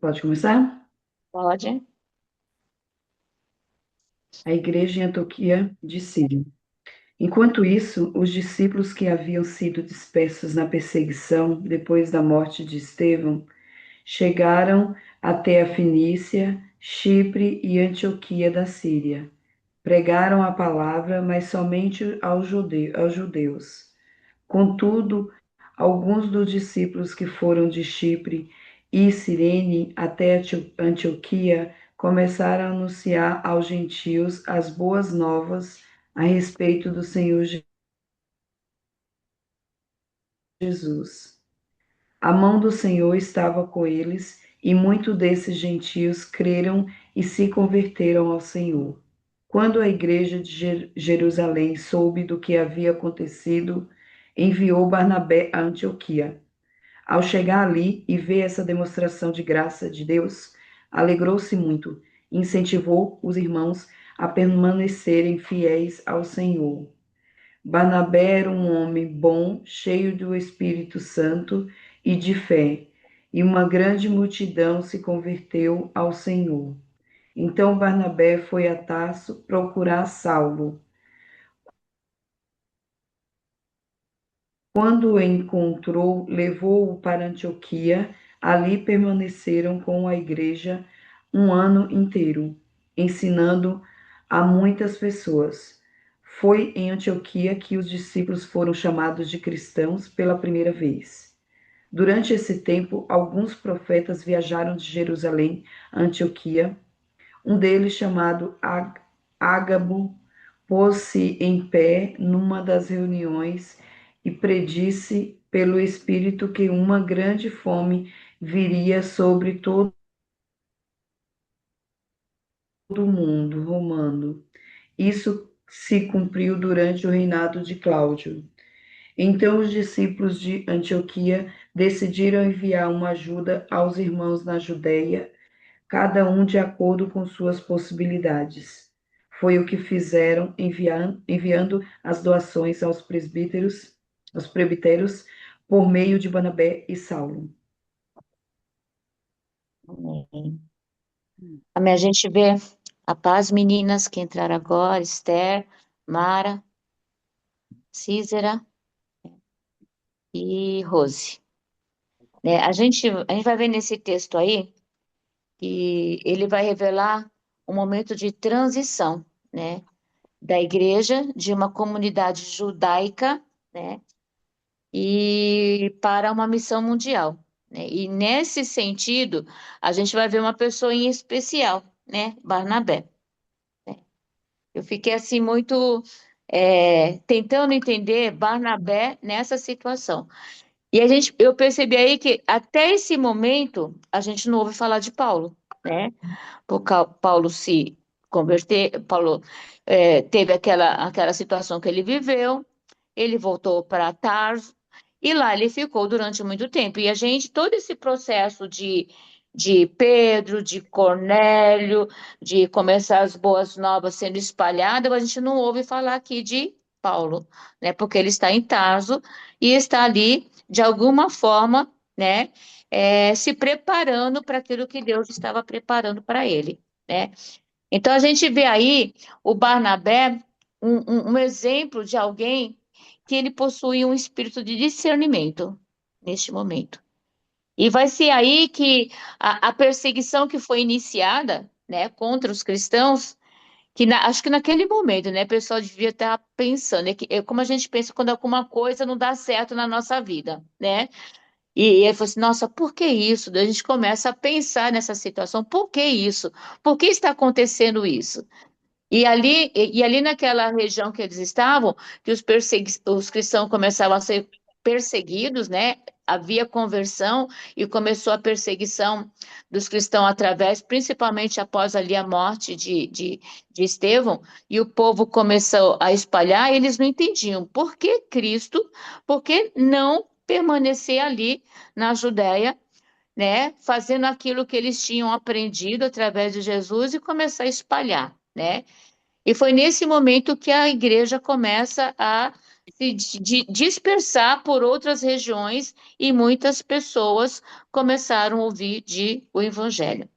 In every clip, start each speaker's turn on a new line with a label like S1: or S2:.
S1: Pode começar?
S2: Pode.
S1: A igreja em Antioquia de Síria. Enquanto isso, os discípulos que haviam sido dispersos na perseguição depois da morte de Estevão chegaram até a Fenícia, Chipre e Antioquia da Síria. Pregaram a palavra, mas somente aos judeus. Contudo, alguns dos discípulos que foram de Chipre e Cirene até Antioquia começaram a anunciar aos gentios as boas novas a respeito do Senhor Jesus. A mão do Senhor estava com eles, e muitos desses gentios creram e se converteram ao Senhor. Quando a igreja de Jerusalém soube do que havia acontecido, enviou Barnabé a Antioquia. Ao chegar ali e ver essa demonstração de graça de Deus, alegrou-se muito e incentivou os irmãos a permanecerem fiéis ao Senhor. Barnabé era um homem bom, cheio do Espírito Santo e de fé, e uma grande multidão se converteu ao Senhor. Então Barnabé foi a Tarso procurar Saulo. Quando o encontrou, levou-o para Antioquia. Ali permaneceram com a igreja um ano inteiro, ensinando a muitas pessoas. Foi em Antioquia que os discípulos foram chamados de cristãos pela primeira vez. Durante esse tempo, alguns profetas viajaram de Jerusalém a Antioquia. Um deles, chamado Ágabo, pôs-se em pé numa das reuniões e predisse pelo Espírito que uma grande fome viria sobre todo o mundo romano. Isso se cumpriu durante o reinado de Cláudio. Então os discípulos de Antioquia decidiram enviar uma ajuda aos irmãos na Judéia, cada um de acordo com suas possibilidades. Foi o que fizeram, enviando as doações aos presbíteros, por meio de Barnabé e Saulo.
S2: Amém. Amém. A gente vê a paz, meninas que entraram agora, Esther, Mara, Císera e Rose. Né? A gente vai ver nesse texto aí que ele vai revelar um momento de transição, né, da igreja, de uma comunidade judaica, né, e para uma missão mundial, né? E nesse sentido, a gente vai ver uma pessoa em especial, né, Barnabé. Eu fiquei assim muito tentando entender Barnabé nessa situação. E eu percebi aí que até esse momento a gente não ouve falar de Paulo, né? Porque Paulo se converteu, Paulo teve aquela situação que ele viveu, ele voltou para Tarso e lá ele ficou durante muito tempo. E a gente, todo esse processo de Pedro, de Cornélio, de começar as boas novas sendo espalhadas, a gente não ouve falar aqui de Paulo, né? Porque ele está em Tarso e está ali, de alguma forma, né? Se preparando para aquilo que Deus estava preparando para ele, né? Então a gente vê aí o Barnabé, um exemplo de alguém que ele possui um espírito de discernimento neste momento. E vai ser aí que a perseguição que foi iniciada, né, contra os cristãos, acho que naquele momento, né, o pessoal devia estar pensando, como a gente pensa quando alguma coisa não dá certo na nossa vida, né? E ele falou assim, nossa, por que isso? Daí a gente começa a pensar nessa situação, por que isso? Por que está acontecendo isso? E ali naquela região que eles estavam, que os cristãos começavam a ser perseguidos, né? Havia conversão e começou a perseguição dos cristãos através, principalmente após ali a morte de Estevão, e o povo começou a espalhar, e eles não entendiam por que Cristo, por que não permanecer ali na Judéia, né? Fazendo aquilo que eles tinham aprendido através de Jesus e começar a espalhar, né? E foi nesse momento que a igreja começa a se dispersar por outras regiões e muitas pessoas começaram a ouvir o Evangelho.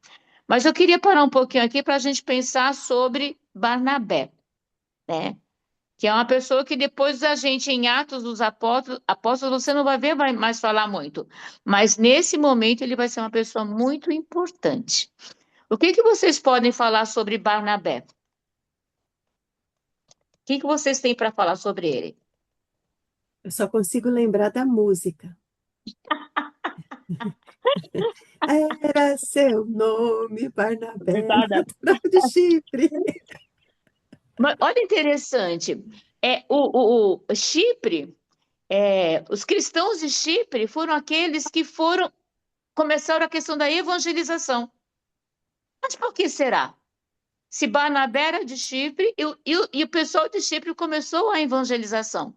S2: Mas eu queria parar um pouquinho aqui para a gente pensar sobre Barnabé, né? Que é uma pessoa que depois a gente, em Atos dos Apóstolos, você não vai ver mais falar muito. Mas nesse momento ele vai ser uma pessoa muito importante. O que que vocês podem falar sobre Barnabé? O que que vocês têm para falar sobre ele?
S3: Eu só consigo lembrar da música. Era seu nome, Barnabé, natural de Chipre.
S2: Mas olha interessante, o Chipre, os cristãos de Chipre foram aqueles que começaram a questão da evangelização. Mas por que será? Se Barnabé era de Chipre e o pessoal de Chipre começou a evangelização.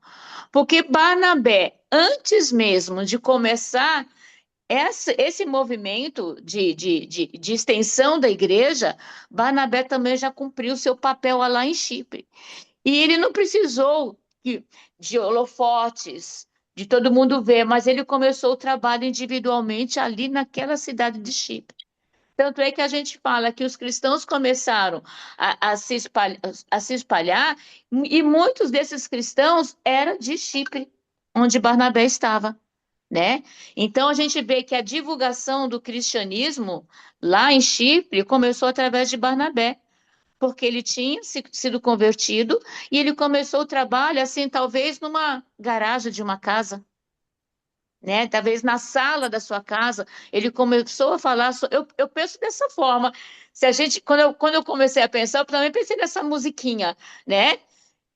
S2: Porque Barnabé, antes mesmo de começar esse movimento de extensão da igreja, Barnabé também já cumpriu seu papel lá em Chipre. E ele não precisou de holofotes, de todo mundo ver, mas ele começou o trabalho individualmente ali naquela cidade de Chipre. Tanto é que a gente fala que os cristãos começaram a se espalhar, e muitos desses cristãos eram de Chipre, onde Barnabé estava, né? Então a gente vê que a divulgação do cristianismo lá em Chipre começou através de Barnabé, porque ele tinha sido convertido e ele começou o trabalho assim, talvez numa garagem de uma casa, né? Talvez na sala da sua casa, ele começou a falar. Eu penso dessa forma. Se a gente, quando eu comecei a pensar, eu também pensei nessa musiquinha, né?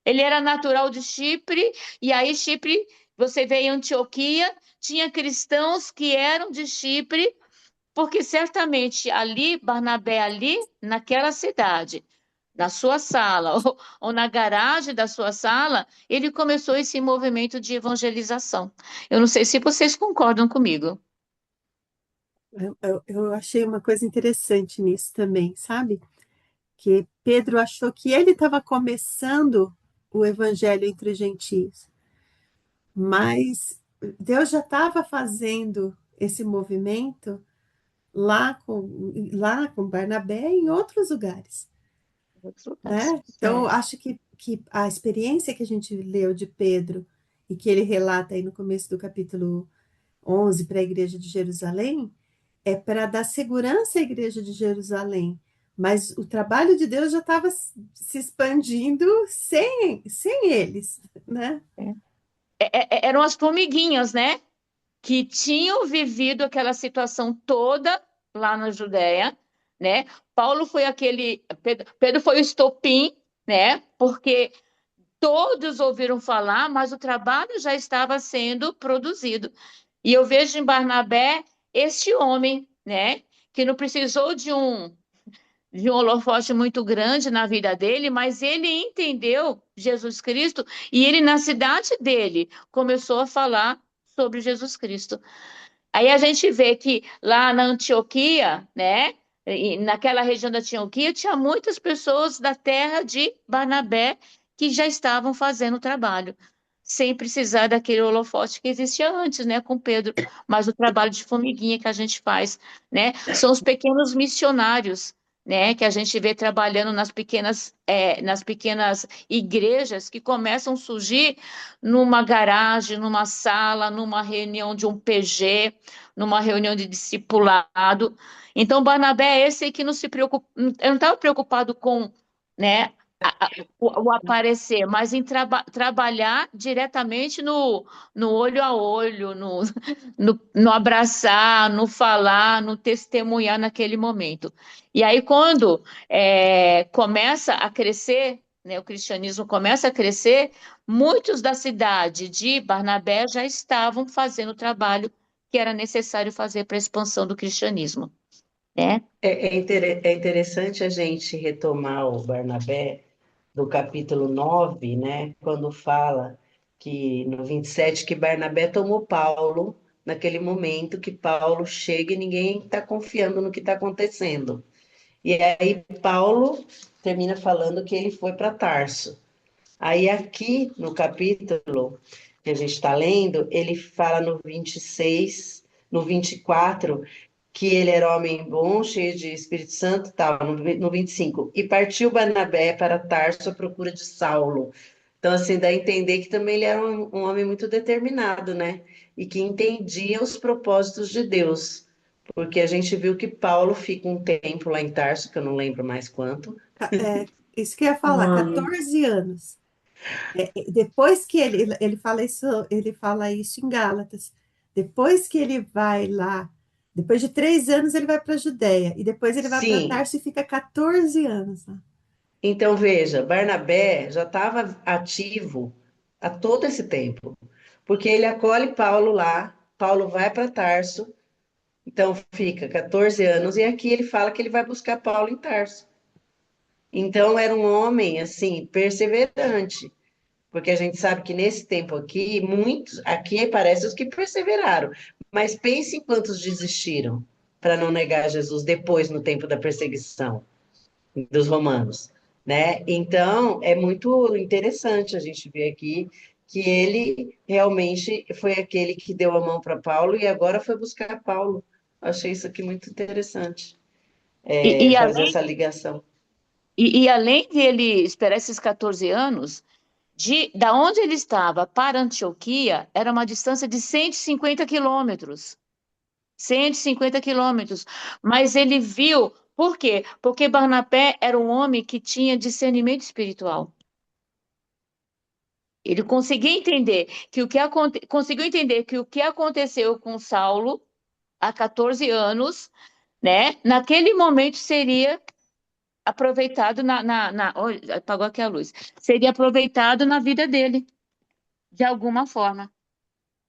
S2: Ele era natural de Chipre, e aí Chipre, você vê em Antioquia, tinha cristãos que eram de Chipre, porque certamente ali, Barnabé ali, naquela cidade, na sua sala ou na garagem da sua sala, ele começou esse movimento de evangelização. Eu não sei se vocês concordam comigo.
S3: Eu achei uma coisa interessante nisso também, sabe? Que Pedro achou que ele estava começando o evangelho entre os gentios, mas Deus já estava fazendo esse movimento lá com Barnabé e em outros lugares,
S2: Outros lugares.
S3: né? Então, acho que a experiência que a gente leu de Pedro e que ele relata aí no começo do capítulo 11 para a igreja de Jerusalém, é para dar segurança à igreja de Jerusalém. Mas o trabalho de Deus já estava se expandindo sem eles, né?
S2: Eram as formiguinhas, né? Que tinham vivido aquela situação toda lá na Judéia, né? Paulo foi Pedro foi o estopim, né? Porque todos ouviram falar, mas o trabalho já estava sendo produzido. E eu vejo em Barnabé este homem, né? Que não precisou de um holofote muito grande na vida dele, mas ele entendeu Jesus Cristo e ele, na cidade dele, começou a falar sobre Jesus Cristo. Aí a gente vê que lá na Antioquia, né, e naquela região da Antioquia, tinha muitas pessoas da terra de Barnabé que já estavam fazendo o trabalho, sem precisar daquele holofote que existia antes, né, com Pedro, mas o trabalho de formiguinha que a gente faz, né, são os pequenos missionários, né, que a gente vê trabalhando nas pequenas igrejas que começam a surgir numa garagem, numa sala, numa reunião de um PG, numa reunião de discipulado. Então, Barnabé é esse que não se preocupa, eu não estava preocupado com, né, o aparecer, mas em trabalhar diretamente no olho a olho, no abraçar, no falar, no testemunhar naquele momento. E aí, quando começa a crescer, né, o cristianismo começa a crescer, muitos da cidade de Barnabé já estavam fazendo o trabalho que era necessário fazer para a expansão do cristianismo, né?
S4: É interessante a gente retomar o Barnabé do capítulo 9, né? Quando fala que no 27 que Barnabé tomou Paulo, naquele momento que Paulo chega e ninguém está confiando no que está acontecendo. E aí Paulo termina falando que ele foi para Tarso. Aí aqui no capítulo que a gente está lendo, ele fala no 26, no 24, que ele era homem bom, cheio de Espírito Santo, tal, no 25. E partiu Barnabé para Tarso à procura de Saulo. Então, assim, dá a entender que também ele era um homem muito determinado, né? E que entendia os propósitos de Deus. Porque a gente viu que Paulo fica um tempo lá em Tarso, que eu não lembro mais quanto.
S3: É, isso que eu ia
S1: Um
S3: falar,
S1: ano.
S3: 14 anos. Depois que ele fala isso em Gálatas. Depois que ele vai lá, depois de 3 anos ele vai para a Judéia, e depois ele vai para
S4: Sim.
S3: Tarso e fica 14 anos lá.
S4: Então, veja, Barnabé já estava ativo há todo esse tempo. Porque ele acolhe Paulo lá, Paulo vai para Tarso, então fica 14 anos, e aqui ele fala que ele vai buscar Paulo em Tarso. Então, era um homem, assim, perseverante. Porque a gente sabe que nesse tempo aqui, muitos, aqui parece os que perseveraram, mas pense em quantos desistiram para não negar Jesus depois, no tempo da perseguição dos romanos, né? Então, é muito interessante a gente ver aqui que ele realmente foi aquele que deu a mão para Paulo e agora foi buscar Paulo. Achei isso aqui muito interessante,
S2: E, e
S4: fazer
S2: além,
S4: essa ligação.
S2: e além de ele esperar esses 14 anos, da onde ele estava para Antioquia, era uma distância de 150 quilômetros. 150 quilômetros. Mas ele viu, por quê? Porque Barnabé era um homem que tinha discernimento espiritual. Ele conseguiu entender que o que aconteceu com Saulo há 14 anos, né, naquele momento seria aproveitado Oi, apagou aqui a luz. Seria aproveitado na vida dele, de alguma forma,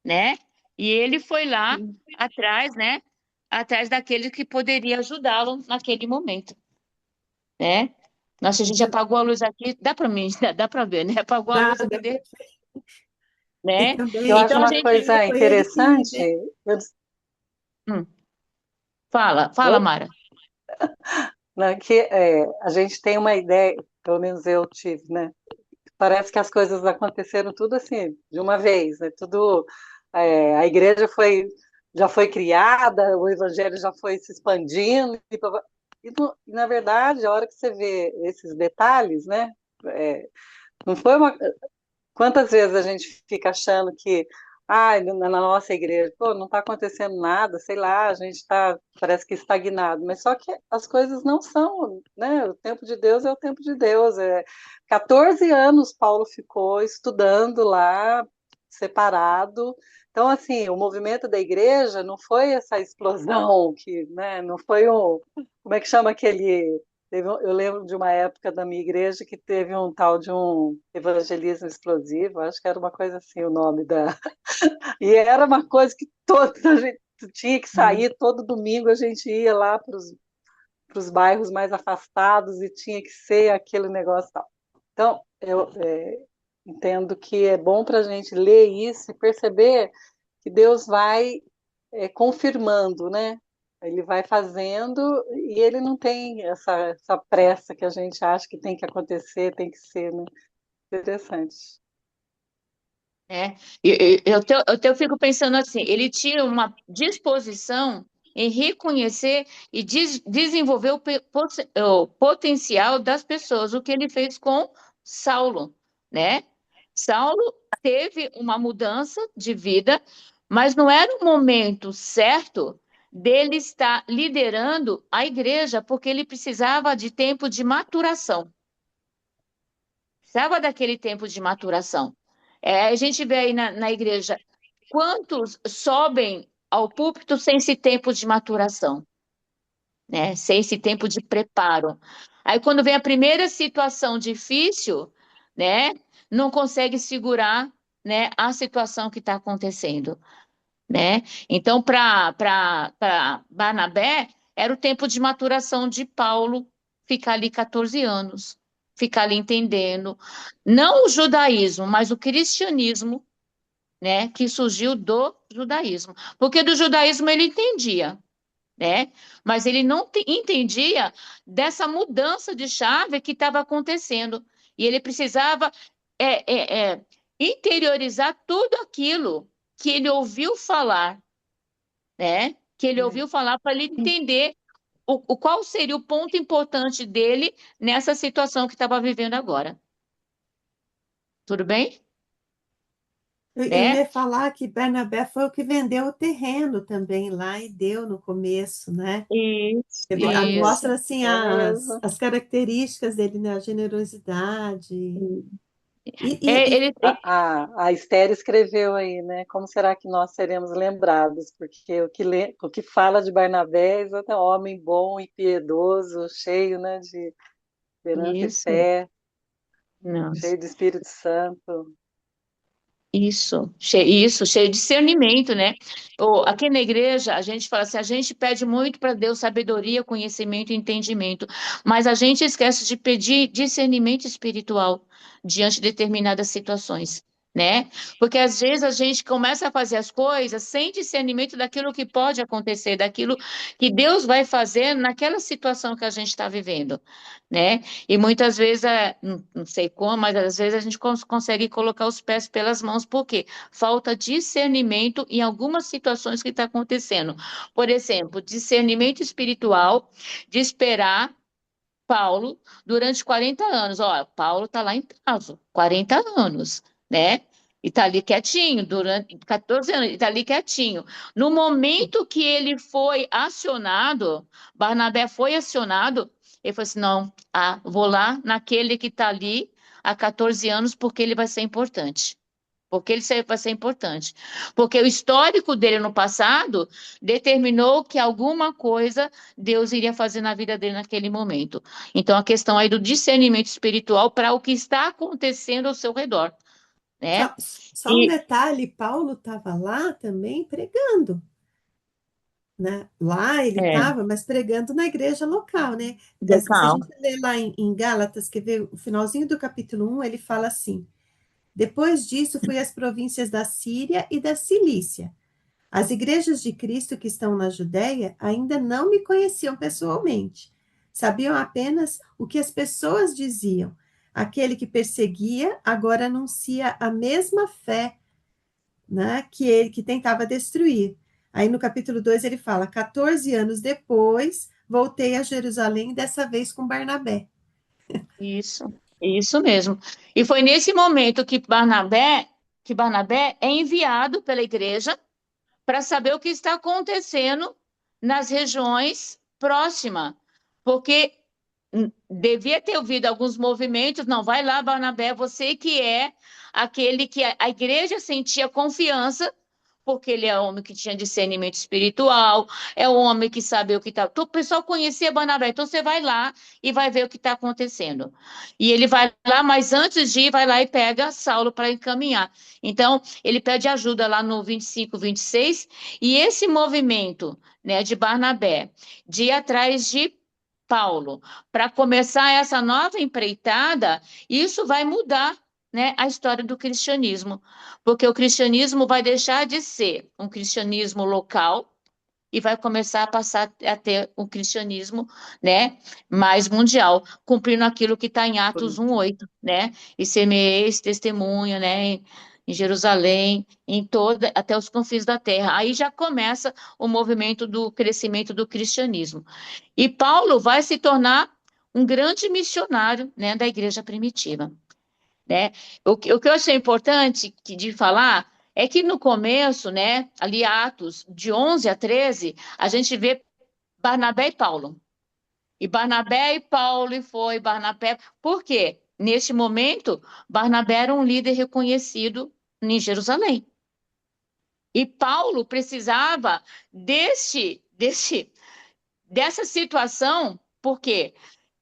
S2: né? E ele foi lá atrás, né? Atrás daquele que poderia ajudá-lo naquele momento, né? Nossa, a gente apagou a luz aqui, dá para mim, dá para ver, né? Apagou a
S3: Dá,
S2: luz aqui,
S3: dá pra- E
S2: né?
S3: também,
S5: Eu
S3: e
S5: acho
S2: Então a
S5: uma
S3: também
S2: gente,
S5: coisa
S3: foi ele que
S5: interessante. Eu,
S2: hum, fala,
S5: Opa,
S2: Mara.
S5: né, que a gente tem uma ideia, pelo menos eu tive, né? Parece que as coisas aconteceram tudo assim, de uma vez, né? Tudo, a igreja já foi criada, o evangelho já foi se expandindo, na verdade, a hora que você vê esses detalhes, né? Não foi uma. Quantas vezes a gente fica achando que, na nossa igreja, pô, não está acontecendo nada, sei lá, a gente está, parece que estagnado, mas só que as coisas não são, né? O tempo de Deus é o tempo de Deus. 14 anos Paulo ficou estudando lá, separado. Então, assim, o movimento da igreja não foi essa explosão que, né? Não foi como é que chama aquele. Eu lembro de uma época da minha igreja que teve um tal de um evangelismo explosivo, acho que era uma coisa assim o nome da. E era uma coisa que toda a gente tinha que sair, todo domingo a gente ia lá para os bairros mais afastados e tinha que ser aquele negócio tal. Então, eu entendo que é bom para a gente ler isso e perceber que Deus vai confirmando, né? Ele vai fazendo e ele não tem essa pressa que a gente acha que tem que acontecer, tem que ser, né? Interessante.
S2: Né? Eu fico pensando assim, ele tinha uma disposição em reconhecer e desenvolver o potencial das pessoas, o que ele fez com Saulo, né? Saulo teve uma mudança de vida, mas não era o momento certo dele estar liderando a igreja, porque ele precisava de tempo de maturação. Precisava daquele tempo de maturação. A gente vê aí na igreja quantos sobem ao púlpito sem esse tempo de maturação, né? Sem esse tempo de preparo. Aí, quando vem a primeira situação difícil, né? Não consegue segurar, né? A situação que está acontecendo, né? Então, para Barnabé, era o tempo de maturação de Paulo ficar ali 14 anos, ficar ali entendendo, não o judaísmo, mas o cristianismo, né, que surgiu do judaísmo. Porque do judaísmo ele entendia, né? Mas ele não entendia dessa mudança de chave que estava acontecendo. E ele precisava interiorizar tudo aquilo que ele ouviu falar, né? Que ele ouviu falar para ele entender qual seria o ponto importante dele nessa situação que estava vivendo agora. Tudo bem?
S3: Eu
S2: Né?
S3: ia falar que Barnabé foi o que vendeu o terreno também lá e deu no começo, né?
S2: Isso,
S5: Olha,
S2: isso.
S3: Mostra assim
S5: é mesmo.
S3: as características dele, né? A generosidade. E,
S2: É, ele,
S5: A Esther escreveu aí, né? Como será que nós seremos lembrados? Porque o que fala de Barnabé é exatamente homem bom e piedoso, cheio, né, de esperança e
S2: isso.
S5: fé,
S2: Não.
S5: cheio do Espírito Santo.
S2: Isso, cheio de discernimento, né? Aqui na igreja, a gente fala assim, a gente pede muito para Deus sabedoria, conhecimento e entendimento, mas a gente esquece de pedir discernimento espiritual diante de determinadas situações, né? Porque às vezes a gente começa a fazer as coisas sem discernimento daquilo que pode acontecer, daquilo que Deus vai fazer naquela situação que a gente está vivendo, né? E muitas vezes, não sei como, mas às vezes a gente consegue colocar os pés pelas mãos, por quê? Falta discernimento em algumas situações que está acontecendo. Por exemplo, discernimento espiritual de esperar Paulo durante 40 anos. Ó, Paulo está lá em Tarso, 40 anos, né? E está ali quietinho, durante 14 anos, e está ali quietinho. No momento que ele foi acionado, Barnabé foi acionado, ele falou assim: não, vou lá naquele que está ali há 14 anos, porque ele vai ser importante. Porque ele vai ser importante. Porque o histórico dele no passado determinou que alguma coisa Deus iria fazer na vida dele naquele momento. Então, a questão aí do discernimento espiritual para o que está acontecendo ao seu redor, né?
S3: só um
S2: E,
S3: detalhe, Paulo estava lá também pregando, né? Lá ele
S2: é,
S3: estava, mas pregando na igreja local, né? Se a
S2: local.
S3: gente ler lá em Gálatas, quer ver, o finalzinho do capítulo 1, ele fala assim: depois disso, fui às províncias da Síria e da Cilícia. As igrejas de Cristo que estão na Judéia ainda não me conheciam pessoalmente. Sabiam apenas o que as pessoas diziam. Aquele que perseguia agora anuncia a mesma fé, né, que ele que tentava destruir. Aí no capítulo 2 ele fala: 14 anos depois, voltei a Jerusalém, dessa vez com Barnabé.
S2: Isso mesmo. E foi nesse momento que Barnabé é enviado pela igreja para saber o que está acontecendo nas regiões próximas, porque devia ter ouvido alguns movimentos, não, vai lá, Barnabé, você que é aquele que a igreja sentia confiança, porque ele é homem que tinha discernimento espiritual, é um homem que sabe o que está. O pessoal conhecia Barnabé, então você vai lá e vai ver o que está acontecendo. E ele vai lá, mas antes de ir, vai lá e pega Saulo para encaminhar. Então, ele pede ajuda lá no 25, 26, e esse movimento, né, de Barnabé, de ir atrás de Paulo, para começar essa nova empreitada, isso vai mudar, né, a história do cristianismo, porque o cristianismo vai deixar de ser um cristianismo local e vai começar a passar a ter um cristianismo, né, mais mundial, cumprindo aquilo que está em Atos 1:8, né, e semeeis testemunha, né, em Jerusalém, em toda, até os confins da terra. Aí já começa o movimento do crescimento do cristianismo. E Paulo vai se tornar um grande missionário, né, da igreja primitiva, né? O que eu achei importante de falar é que no começo, né, ali Atos de 11 a 13, a gente vê Barnabé e Paulo. E Barnabé e Paulo, e foi Barnabé. Por quê? Neste momento, Barnabé era um líder reconhecido em Jerusalém. E Paulo precisava dessa situação, porque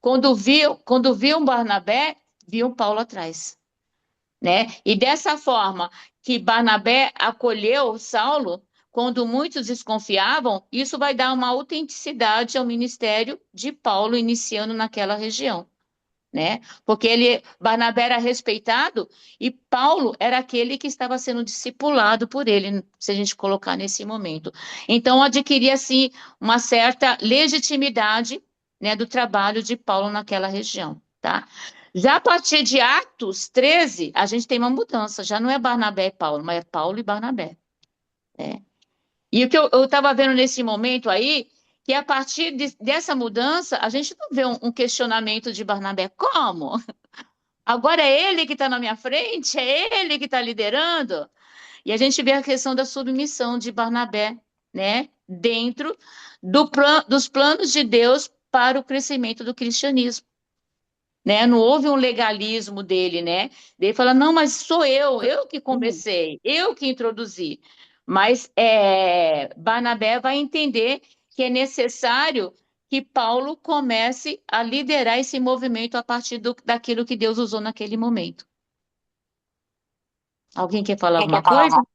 S2: quando viam Barnabé, viam Paulo atrás, né? E dessa forma que Barnabé acolheu Saulo, quando muitos desconfiavam, isso vai dar uma autenticidade ao ministério de Paulo iniciando naquela região, né? Porque Barnabé era respeitado e Paulo era aquele que estava sendo discipulado por ele, se a gente colocar nesse momento. Então adquiria assim uma certa legitimidade, né, do trabalho de Paulo naquela região, tá? Já a partir de Atos 13, a gente tem uma mudança. Já não é Barnabé e Paulo, mas é Paulo e Barnabé. Né? E o que eu estava vendo nesse momento aí, que a partir dessa mudança, a gente não vê um questionamento de Barnabé. Como? Agora é ele que está na minha frente? É ele que está liderando? E a gente vê a questão da submissão de Barnabé, né? Dentro dos planos de Deus para o crescimento do cristianismo. Né? Não houve um legalismo dele, né? Ele fala, não, mas sou eu que comecei, eu que introduzi. Mas Barnabé vai entender que é necessário que Paulo comece a liderar esse movimento a partir daquilo que Deus usou naquele momento. Alguém quer falar
S3: Quem
S2: alguma
S3: quer falar
S2: coisa?
S3: mal?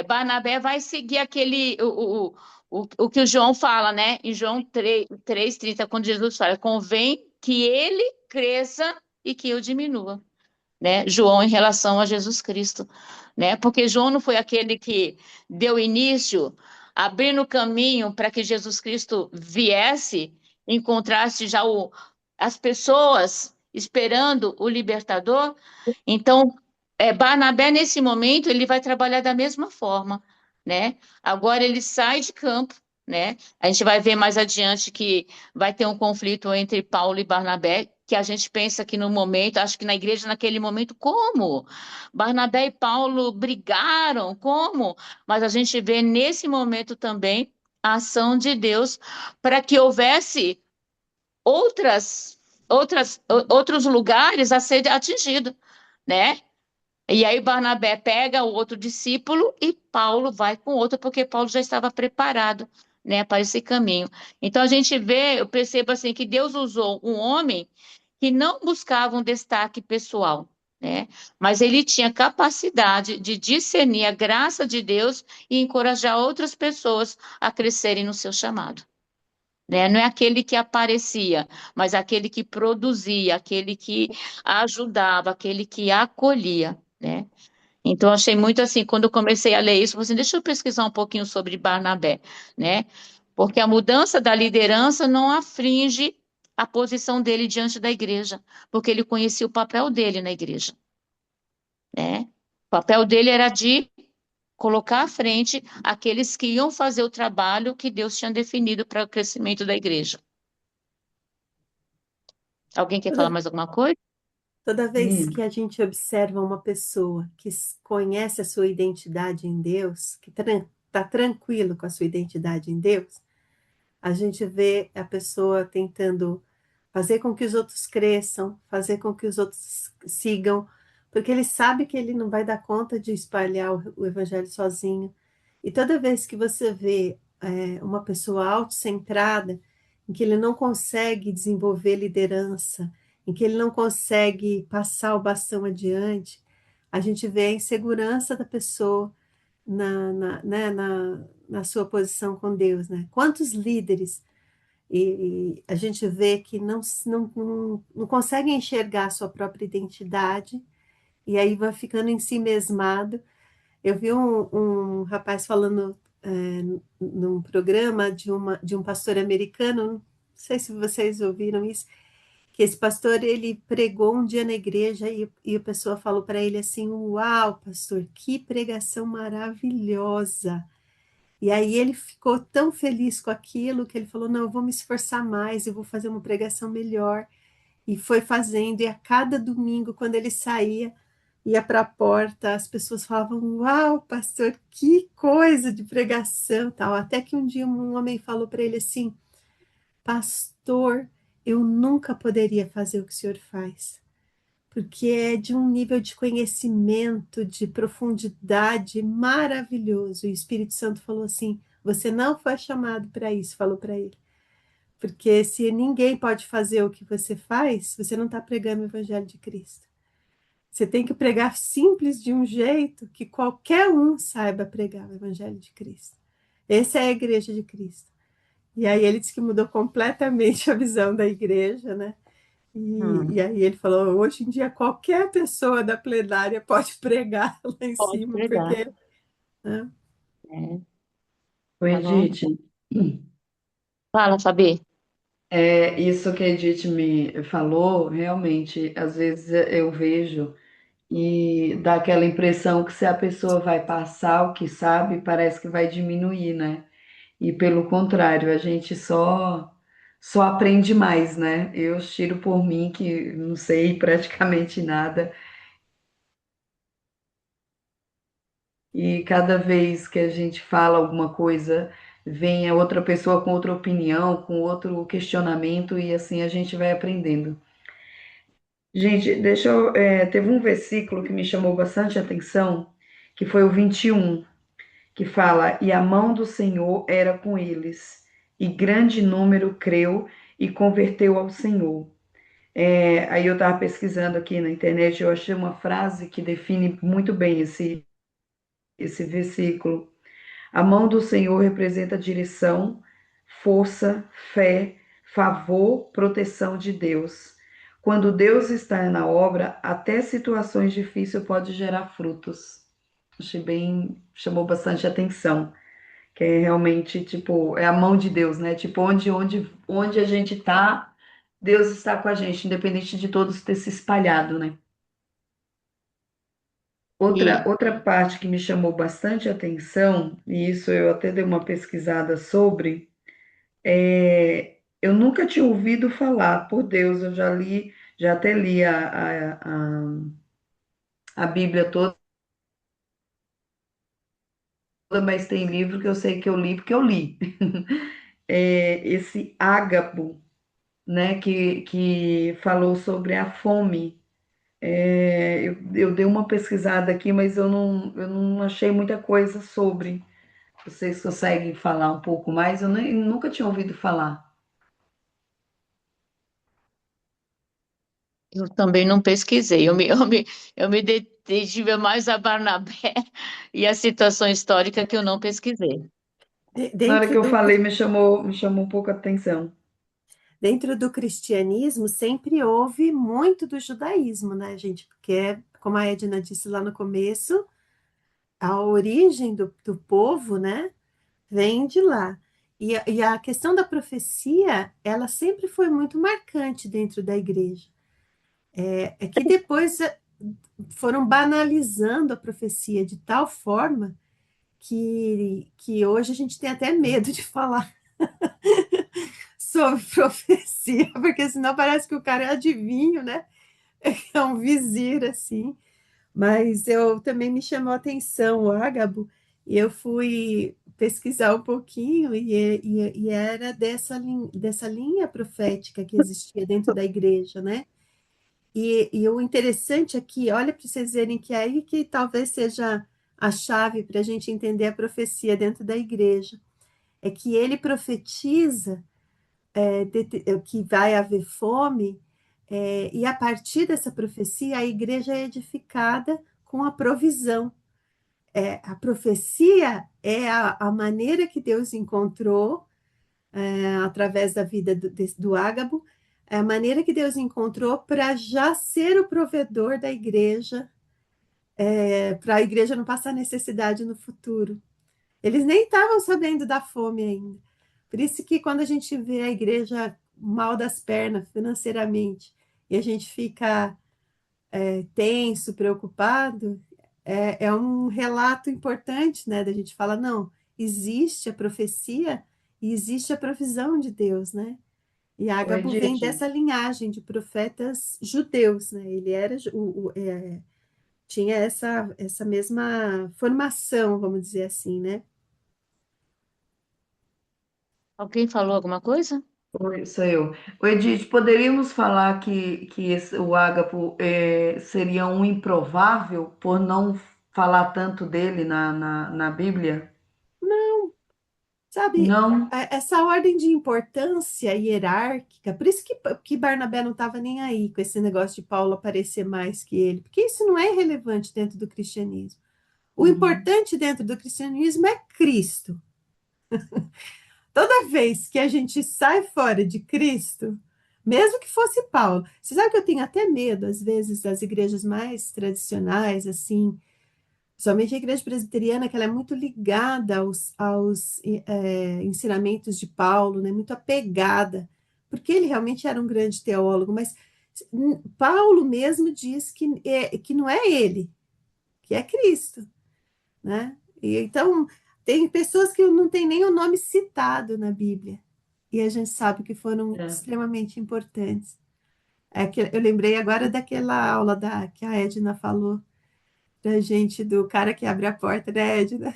S2: Barnabé vai seguir o que o João fala, né? Em João 3:30, quando Jesus fala, convém que ele cresça e que eu diminua, né? João em relação a Jesus Cristo, né? Porque João não foi aquele que deu início, abrindo o caminho para que Jesus Cristo viesse, encontrasse já as pessoas esperando o libertador. Então, Barnabé, nesse momento, ele vai trabalhar da mesma forma, né? Agora ele sai de campo, né? A gente vai ver mais adiante que vai ter um conflito entre Paulo e Barnabé, que a gente pensa que no momento, acho que na igreja naquele momento, como? Barnabé e Paulo brigaram, como? Mas a gente vê nesse momento também a ação de Deus para que houvesse outros lugares a ser atingido, né? E aí Barnabé pega o outro discípulo e Paulo vai com outro, porque Paulo já estava preparado, né, para esse caminho. Então a gente vê, eu percebo assim que Deus usou um homem que não buscava um destaque pessoal, né? Mas ele tinha capacidade de discernir a graça de Deus e encorajar outras pessoas a crescerem no seu chamado. Né? Não é aquele que aparecia, mas aquele que produzia, aquele que ajudava, aquele que acolhia, né? Então, achei muito assim, quando eu comecei a ler isso, eu falei assim, deixa eu pesquisar um pouquinho sobre Barnabé, né? Porque a mudança da liderança não afringe a posição dele diante da igreja, porque ele conhecia o papel dele na igreja, né? O papel dele era de colocar à frente aqueles que iam fazer o trabalho que Deus tinha definido para o crescimento da igreja. Alguém quer falar
S3: Toda,
S2: mais alguma coisa?
S3: toda vez
S1: Hum,
S3: que a gente observa uma pessoa que conhece a sua identidade em Deus, que está tranquilo com a sua identidade em Deus, a gente vê a pessoa tentando fazer com que os outros cresçam, fazer com que os outros sigam, porque ele sabe que ele não vai dar conta de espalhar o evangelho sozinho. E toda vez que você vê uma pessoa autocentrada, em que ele não consegue desenvolver liderança, em que ele não consegue passar o bastão adiante, a gente vê a insegurança da pessoa na sua posição com Deus, né? Quantos líderes e a gente vê que não conseguem enxergar a sua própria identidade e aí vai ficando em si mesmado. Eu vi um rapaz falando num programa de um pastor americano, não sei se vocês ouviram isso, que esse pastor ele pregou um dia na igreja e a pessoa falou para ele assim: Uau, pastor, que pregação maravilhosa! E aí ele ficou tão feliz com aquilo que ele falou: Não, eu vou me esforçar mais, eu vou fazer uma pregação melhor. E foi fazendo, e a cada domingo, quando ele saía, ia para a porta, as pessoas falavam: Uau, pastor, que coisa de pregação, tal. Até que um dia um homem falou para ele assim: Pastor, eu nunca poderia fazer o que o senhor faz, porque é de um nível de conhecimento, de profundidade maravilhoso. E o Espírito Santo falou assim: Você não foi chamado para isso, falou para ele. Porque se ninguém pode fazer o que você faz, você não está pregando o Evangelho de Cristo. Você tem que pregar simples de um jeito que qualquer um saiba pregar o Evangelho de Cristo. Essa é a igreja de Cristo. E aí ele disse que mudou completamente a visão da igreja, né? E aí ele falou, hoje em dia qualquer pessoa da plenária pode pregar lá em
S2: Pode
S3: cima,
S2: pregar.
S3: porque... Né?
S2: É,
S1: Oi,
S2: tá bom?
S1: Edith.
S2: Fala, Fabi.
S1: É, isso que a Edith me falou, realmente, às vezes eu vejo e dá aquela impressão que se a pessoa vai passar o que sabe, parece que vai diminuir, né? E pelo contrário, a gente só aprende mais, né? Eu tiro por mim que não sei praticamente nada. E cada vez que a gente fala alguma coisa, vem a outra pessoa com outra opinião, com outro questionamento, e assim a gente vai aprendendo. Gente, teve um versículo que me chamou bastante atenção, que foi o 21, que fala: E a mão do Senhor era com eles, e grande número creu e converteu ao Senhor. Aí eu estava pesquisando aqui na internet, eu achei uma frase que define muito bem esse versículo. A mão do Senhor representa direção, força, fé, favor, proteção de Deus. Quando Deus está na obra, até situações difíceis podem gerar frutos. Achei bem, chamou bastante atenção, que é realmente tipo, é a mão de Deus, né? Tipo, onde a gente está, Deus está com a gente, independente de todos ter se espalhado, né?
S2: E
S1: Outra parte que me chamou bastante atenção, e isso eu até dei uma pesquisada sobre, eu nunca tinha ouvido falar, por Deus, eu já li, já até li a Bíblia toda, mas tem livro que eu sei que eu li porque eu li. Esse Ágabo, né, que falou sobre a fome. Eu dei uma pesquisada aqui, mas eu não achei muita coisa sobre. Vocês conseguem falar um pouco mais? Nunca tinha ouvido falar.
S2: eu também não pesquisei. Eu me detive mais a Barnabé e a situação histórica que eu não pesquisei.
S1: Na hora que
S3: Dentro
S1: eu
S3: do,
S1: falei, me chamou um pouco a atenção.
S3: dentro do cristianismo, sempre houve muito do judaísmo, né, gente? Porque, como a Edna disse lá no começo, a origem do povo, né, vem de lá. E a questão da profecia, ela sempre foi muito marcante dentro da igreja. É que depois foram banalizando a profecia de tal forma que hoje a gente tem até medo de falar sobre profecia, porque senão parece que o cara é adivinho, né? É um vizir, assim. Mas eu também me chamou a atenção o Ágabo, e eu fui pesquisar um pouquinho, e era dessa linha profética que existia dentro da igreja, né? E o interessante aqui, olha para vocês verem que é aí que talvez seja a chave para a gente entender a profecia dentro da igreja, é que ele profetiza que vai haver fome, e a partir dessa profecia a igreja é edificada com a provisão. A profecia é a maneira que Deus encontrou, através da vida do Ágabo, é a maneira que Deus encontrou para já ser o provedor da igreja, para a igreja não passar necessidade no futuro. Eles nem estavam sabendo da fome ainda. Por isso que quando a gente vê a igreja mal das pernas financeiramente e a gente fica tenso, preocupado, é um relato importante, né? Da gente fala, não, existe a profecia e existe a provisão de Deus, né? E
S1: Ô,
S3: Ágabo vem
S1: Edith,
S3: dessa linhagem de profetas judeus, né? Ele era tinha essa mesma formação, vamos dizer assim, né?
S2: Alguém falou alguma coisa?
S1: oi, sou eu. O Edith, poderíamos falar o Ágapo seria um improvável por não falar tanto dele na Bíblia?
S3: Sabe,
S1: Não?
S3: essa ordem de importância hierárquica, por isso que Barnabé não estava nem aí com esse negócio de Paulo aparecer mais que ele, porque isso não é relevante dentro do cristianismo. O
S1: Uhum.
S3: importante dentro do cristianismo é Cristo. Toda vez que a gente sai fora de Cristo, mesmo que fosse Paulo, você sabe que eu tenho até medo, às vezes, das igrejas mais tradicionais, assim, Somente a igreja presbiteriana, que ela é muito ligada aos ensinamentos de Paulo, né? Muito apegada, porque ele realmente era um grande teólogo, mas Paulo mesmo diz que não é ele, que é Cristo, né? E então, tem pessoas que não têm nem o nome citado na Bíblia, e a gente sabe que foram
S1: É.
S3: extremamente importantes. Eu lembrei agora daquela aula que a Edna falou da gente, do cara que abre a porta, né, Edna?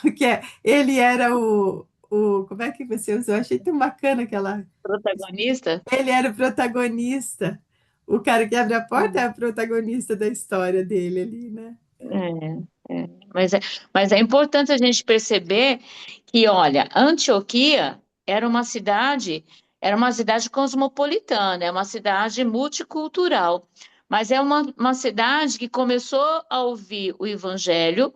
S3: Porque ele era como é que você usou? Eu achei tão bacana aquela.
S2: Protagonista?
S3: Ele era o protagonista. O cara que abre a porta é o protagonista da história dele ali, né?
S2: Mas mas é importante a gente perceber que, olha, Antioquia era uma cidade cosmopolitana, é uma cidade multicultural, mas é uma cidade que começou a ouvir o evangelho,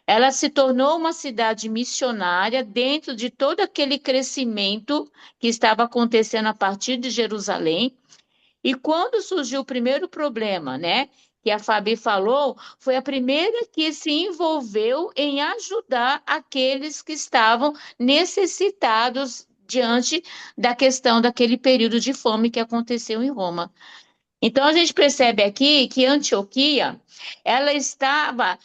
S2: ela se tornou uma cidade missionária dentro de todo aquele crescimento que estava acontecendo a partir de Jerusalém. E quando surgiu o primeiro problema, né, que a Fabi falou, foi a primeira que se envolveu em ajudar aqueles que estavam necessitados diante da questão daquele período de fome que aconteceu em Roma. Então, a gente percebe aqui que Antioquia, ela estava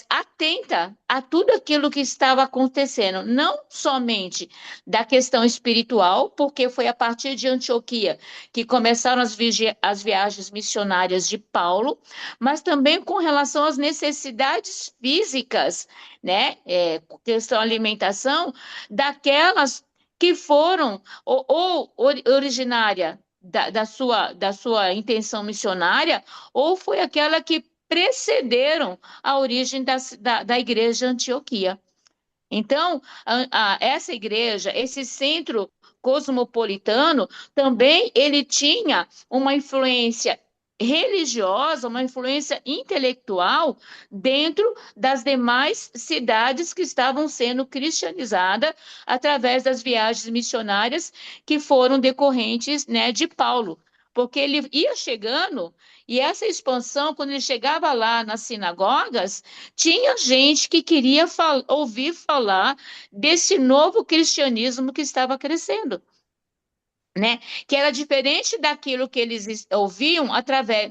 S2: atenta a tudo aquilo que estava acontecendo, não somente da questão espiritual, porque foi a partir de Antioquia que começaram as viagens missionárias de Paulo, mas também com relação às necessidades físicas, né? Questão alimentação, daquelas que foram originária da sua intenção missionária, ou foi aquela que precederam a origem da igreja Antioquia. Então, essa igreja, esse centro cosmopolitano, também ele tinha uma influência religiosa, uma influência intelectual dentro das demais cidades que estavam sendo cristianizadas através das viagens missionárias que foram decorrentes, né, de Paulo. Porque ele ia chegando, e essa expansão, quando ele chegava lá nas sinagogas, tinha gente que queria ouvir falar desse novo cristianismo que estava crescendo, né? Que era diferente daquilo que eles ouviam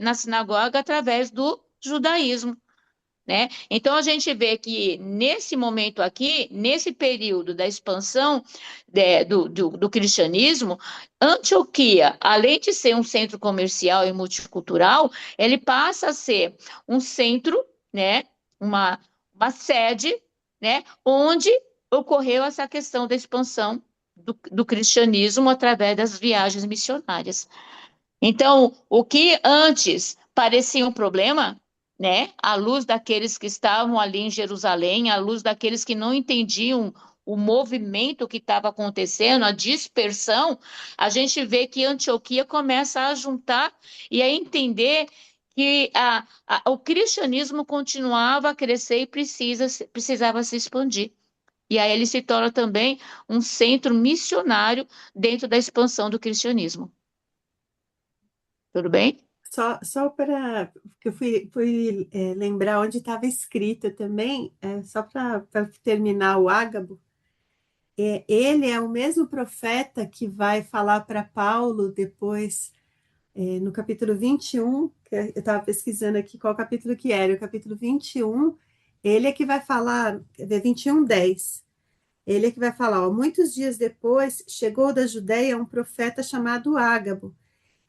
S2: na sinagoga através do judaísmo. Né? Então a gente vê que nesse momento aqui, nesse período da expansão do cristianismo, Antioquia, além de ser um centro comercial e multicultural, ele passa a ser um centro, né, uma sede, né, onde ocorreu essa questão da expansão do cristianismo através das viagens missionárias. Então, o que antes parecia um problema, né, à luz daqueles que estavam ali em Jerusalém, à luz daqueles que não entendiam o movimento que estava acontecendo, a dispersão, a gente vê que Antioquia começa a juntar e a entender que o cristianismo continuava a crescer e precisava se expandir. E aí ele se torna também um centro missionário dentro da expansão do cristianismo. Tudo bem?
S3: Só para que eu fui lembrar onde estava escrito também, só para terminar o Ágabo, ele é o mesmo profeta que vai falar para Paulo depois, no capítulo 21, que eu estava pesquisando aqui qual capítulo que era, o capítulo 21, ele é que vai falar, 21:10. Ele é que vai falar, ó, muitos dias depois, chegou da Judéia um profeta chamado Ágabo.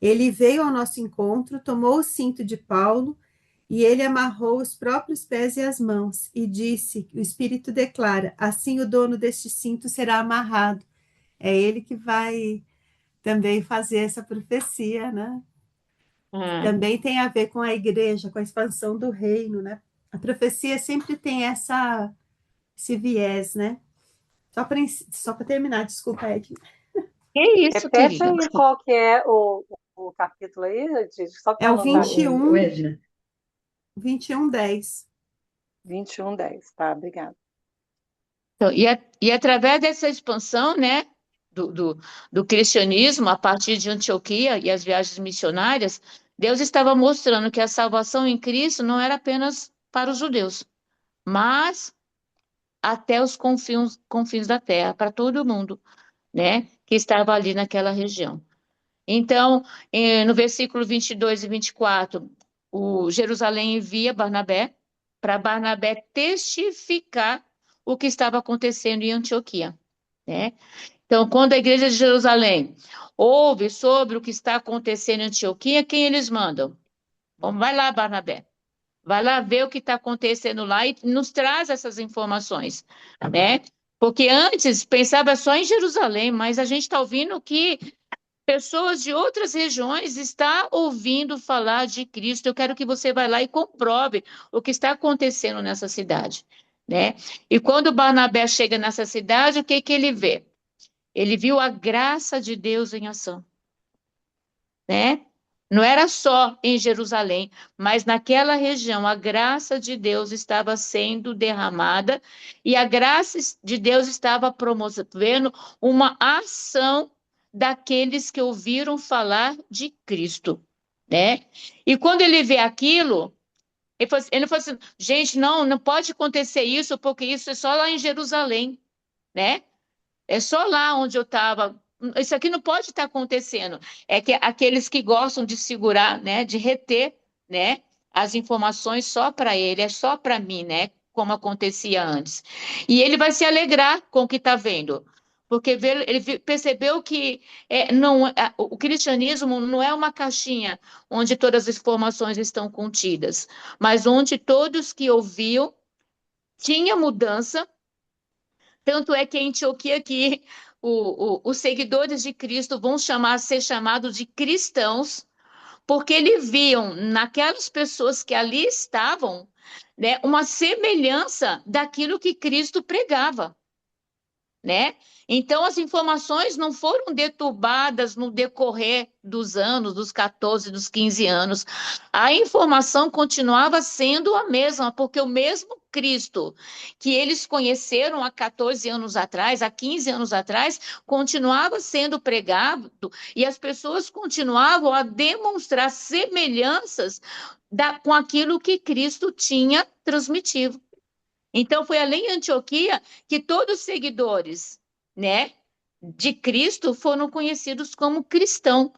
S3: Ele veio ao nosso encontro, tomou o cinto de Paulo e ele amarrou os próprios pés e as mãos e disse, o Espírito declara, assim o dono deste cinto será amarrado. É ele que vai também fazer essa profecia, né? Também tem a ver com a igreja, com a expansão do reino, né? A profecia sempre tem esse viés, né? Só para terminar, desculpa, Ed.
S2: É isso,
S5: Repete
S2: querida.
S5: aí qual que é o capítulo aí, só
S3: É
S5: para
S3: o
S5: anotar.
S3: 21,
S1: Edna,
S3: 21:10.
S5: 21:10, tá, obrigada.
S2: Então, e através dessa expansão, né, do cristianismo, a partir de Antioquia e as viagens missionárias, Deus estava mostrando que a salvação em Cristo não era apenas para os judeus, mas até os confins da terra, para todo mundo, né, que estava ali naquela região. Então, no versículo 22 e 24, o Jerusalém envia Barnabé para Barnabé testificar o que estava acontecendo em Antioquia, né? Então, quando a igreja de Jerusalém ouve sobre o que está acontecendo em Antioquia, quem eles mandam? Bom, vai lá, Barnabé. Vai lá ver o que está acontecendo lá e nos traz essas informações, né? Porque antes pensava só em Jerusalém, mas a gente está ouvindo que pessoas de outras regiões estão ouvindo falar de Cristo. Eu quero que você vá lá e comprove o que está acontecendo nessa cidade, né? E quando Barnabé chega nessa cidade, o que que ele vê? Ele viu a graça de Deus em ação, né? Não era só em Jerusalém, mas naquela região a graça de Deus estava sendo derramada e a graça de Deus estava promovendo uma ação daqueles que ouviram falar de Cristo, né? E quando ele vê aquilo, ele falou assim, gente, não pode acontecer isso, porque isso é só lá em Jerusalém, né? É só lá onde eu estava. Isso aqui não pode estar acontecendo. É que aqueles que gostam de segurar, né, de reter, né, as informações só para ele, é só para mim, né, como acontecia antes. E ele vai se alegrar com o que está vendo, porque ele percebeu que não, o cristianismo não é uma caixinha onde todas as informações estão contidas, mas onde todos que ouviam tinha mudança. Tanto é que em Antioquia que os seguidores de Cristo vão ser chamados de cristãos, porque eles viam naquelas pessoas que ali estavam, né, uma semelhança daquilo que Cristo pregava, né? Então, as informações não foram deturbadas no decorrer dos anos, dos 14, dos 15 anos. A informação continuava sendo a mesma, porque o mesmo Cristo que eles conheceram há 14 anos atrás, há 15 anos atrás, continuava sendo pregado e as pessoas continuavam a demonstrar semelhanças com aquilo que Cristo tinha transmitido. Então, foi ali em Antioquia que todos os seguidores, né, de Cristo foram conhecidos como cristão.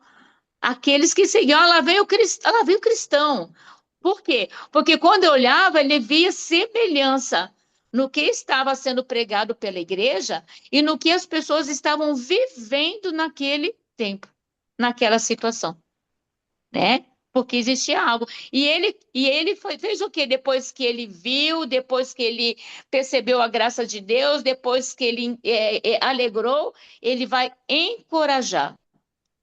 S2: Aqueles que seguiam, lá veio o cristão. Por quê? Porque quando eu olhava, ele via semelhança no que estava sendo pregado pela igreja e no que as pessoas estavam vivendo naquele tempo, naquela situação, né? Porque existia algo. E ele fez o quê? Depois que ele viu, depois que ele percebeu a graça de Deus, depois que ele alegrou, ele vai encorajar,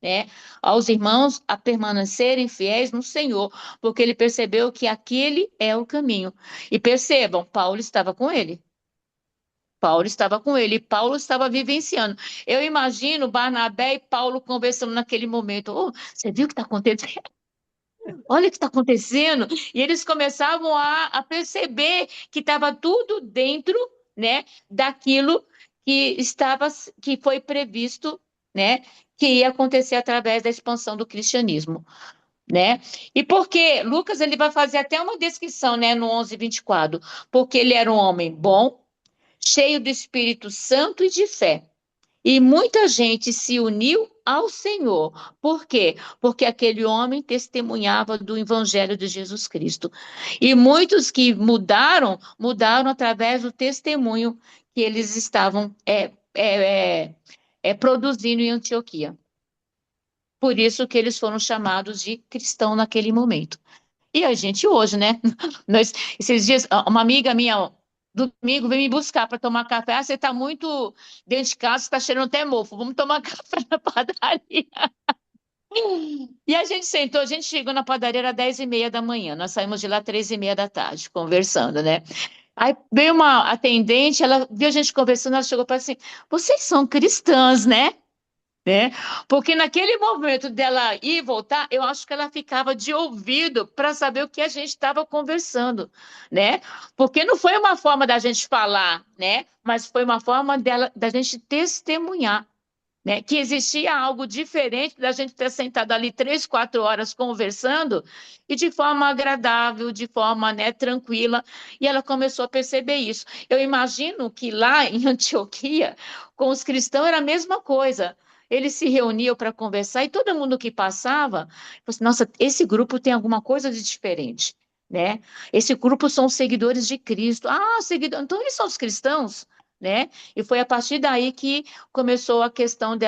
S2: né, aos irmãos a permanecerem fiéis no Senhor, porque ele percebeu que aquele é o caminho. E percebam, Paulo estava com ele. Paulo estava com ele, e Paulo estava vivenciando. Eu imagino Barnabé e Paulo conversando naquele momento. Oh, você viu o que está acontecendo? Olha o que está acontecendo. E eles começavam a perceber que estava tudo dentro, né, daquilo que foi previsto, né, que ia acontecer através da expansão do cristianismo, né? E porque Lucas ele vai fazer até uma descrição, né, no 11:24, porque ele era um homem bom, cheio do Espírito Santo e de fé. E muita gente se uniu ao Senhor. Por quê? Porque aquele homem testemunhava do Evangelho de Jesus Cristo. E muitos que mudaram através do testemunho que eles estavam produzindo em Antioquia. Por isso que eles foram chamados de cristão naquele momento. E a gente hoje, né? Esses dias, uma amiga minha, domingo, veio me buscar para tomar café. Ah, você está muito dentro de casa, está cheirando até mofo. Vamos tomar café na padaria. E a gente sentou, a gente chegou na padaria às 10:30 da manhã. Nós saímos de lá 3:30 da tarde, conversando, né? Aí veio uma atendente, ela viu a gente conversando, ela chegou para assim, vocês são cristãs, né? Né? Porque naquele momento dela ir e voltar, eu acho que ela ficava de ouvido para saber o que a gente estava conversando, né? Porque não foi uma forma da gente falar, né? Mas foi uma forma da gente testemunhar, né? Que existia algo diferente da gente ter sentado ali 3, 4 horas conversando e de forma agradável, de forma, né, tranquila, e ela começou a perceber isso. Eu imagino que lá em Antioquia, com os cristãos era a mesma coisa. Eles se reuniam para conversar e todo mundo que passava, falou assim, nossa, esse grupo tem alguma coisa de diferente, né? Esse grupo são os seguidores de Cristo. Ah, seguidor, então eles são os cristãos, né? E foi a partir daí que começou a questão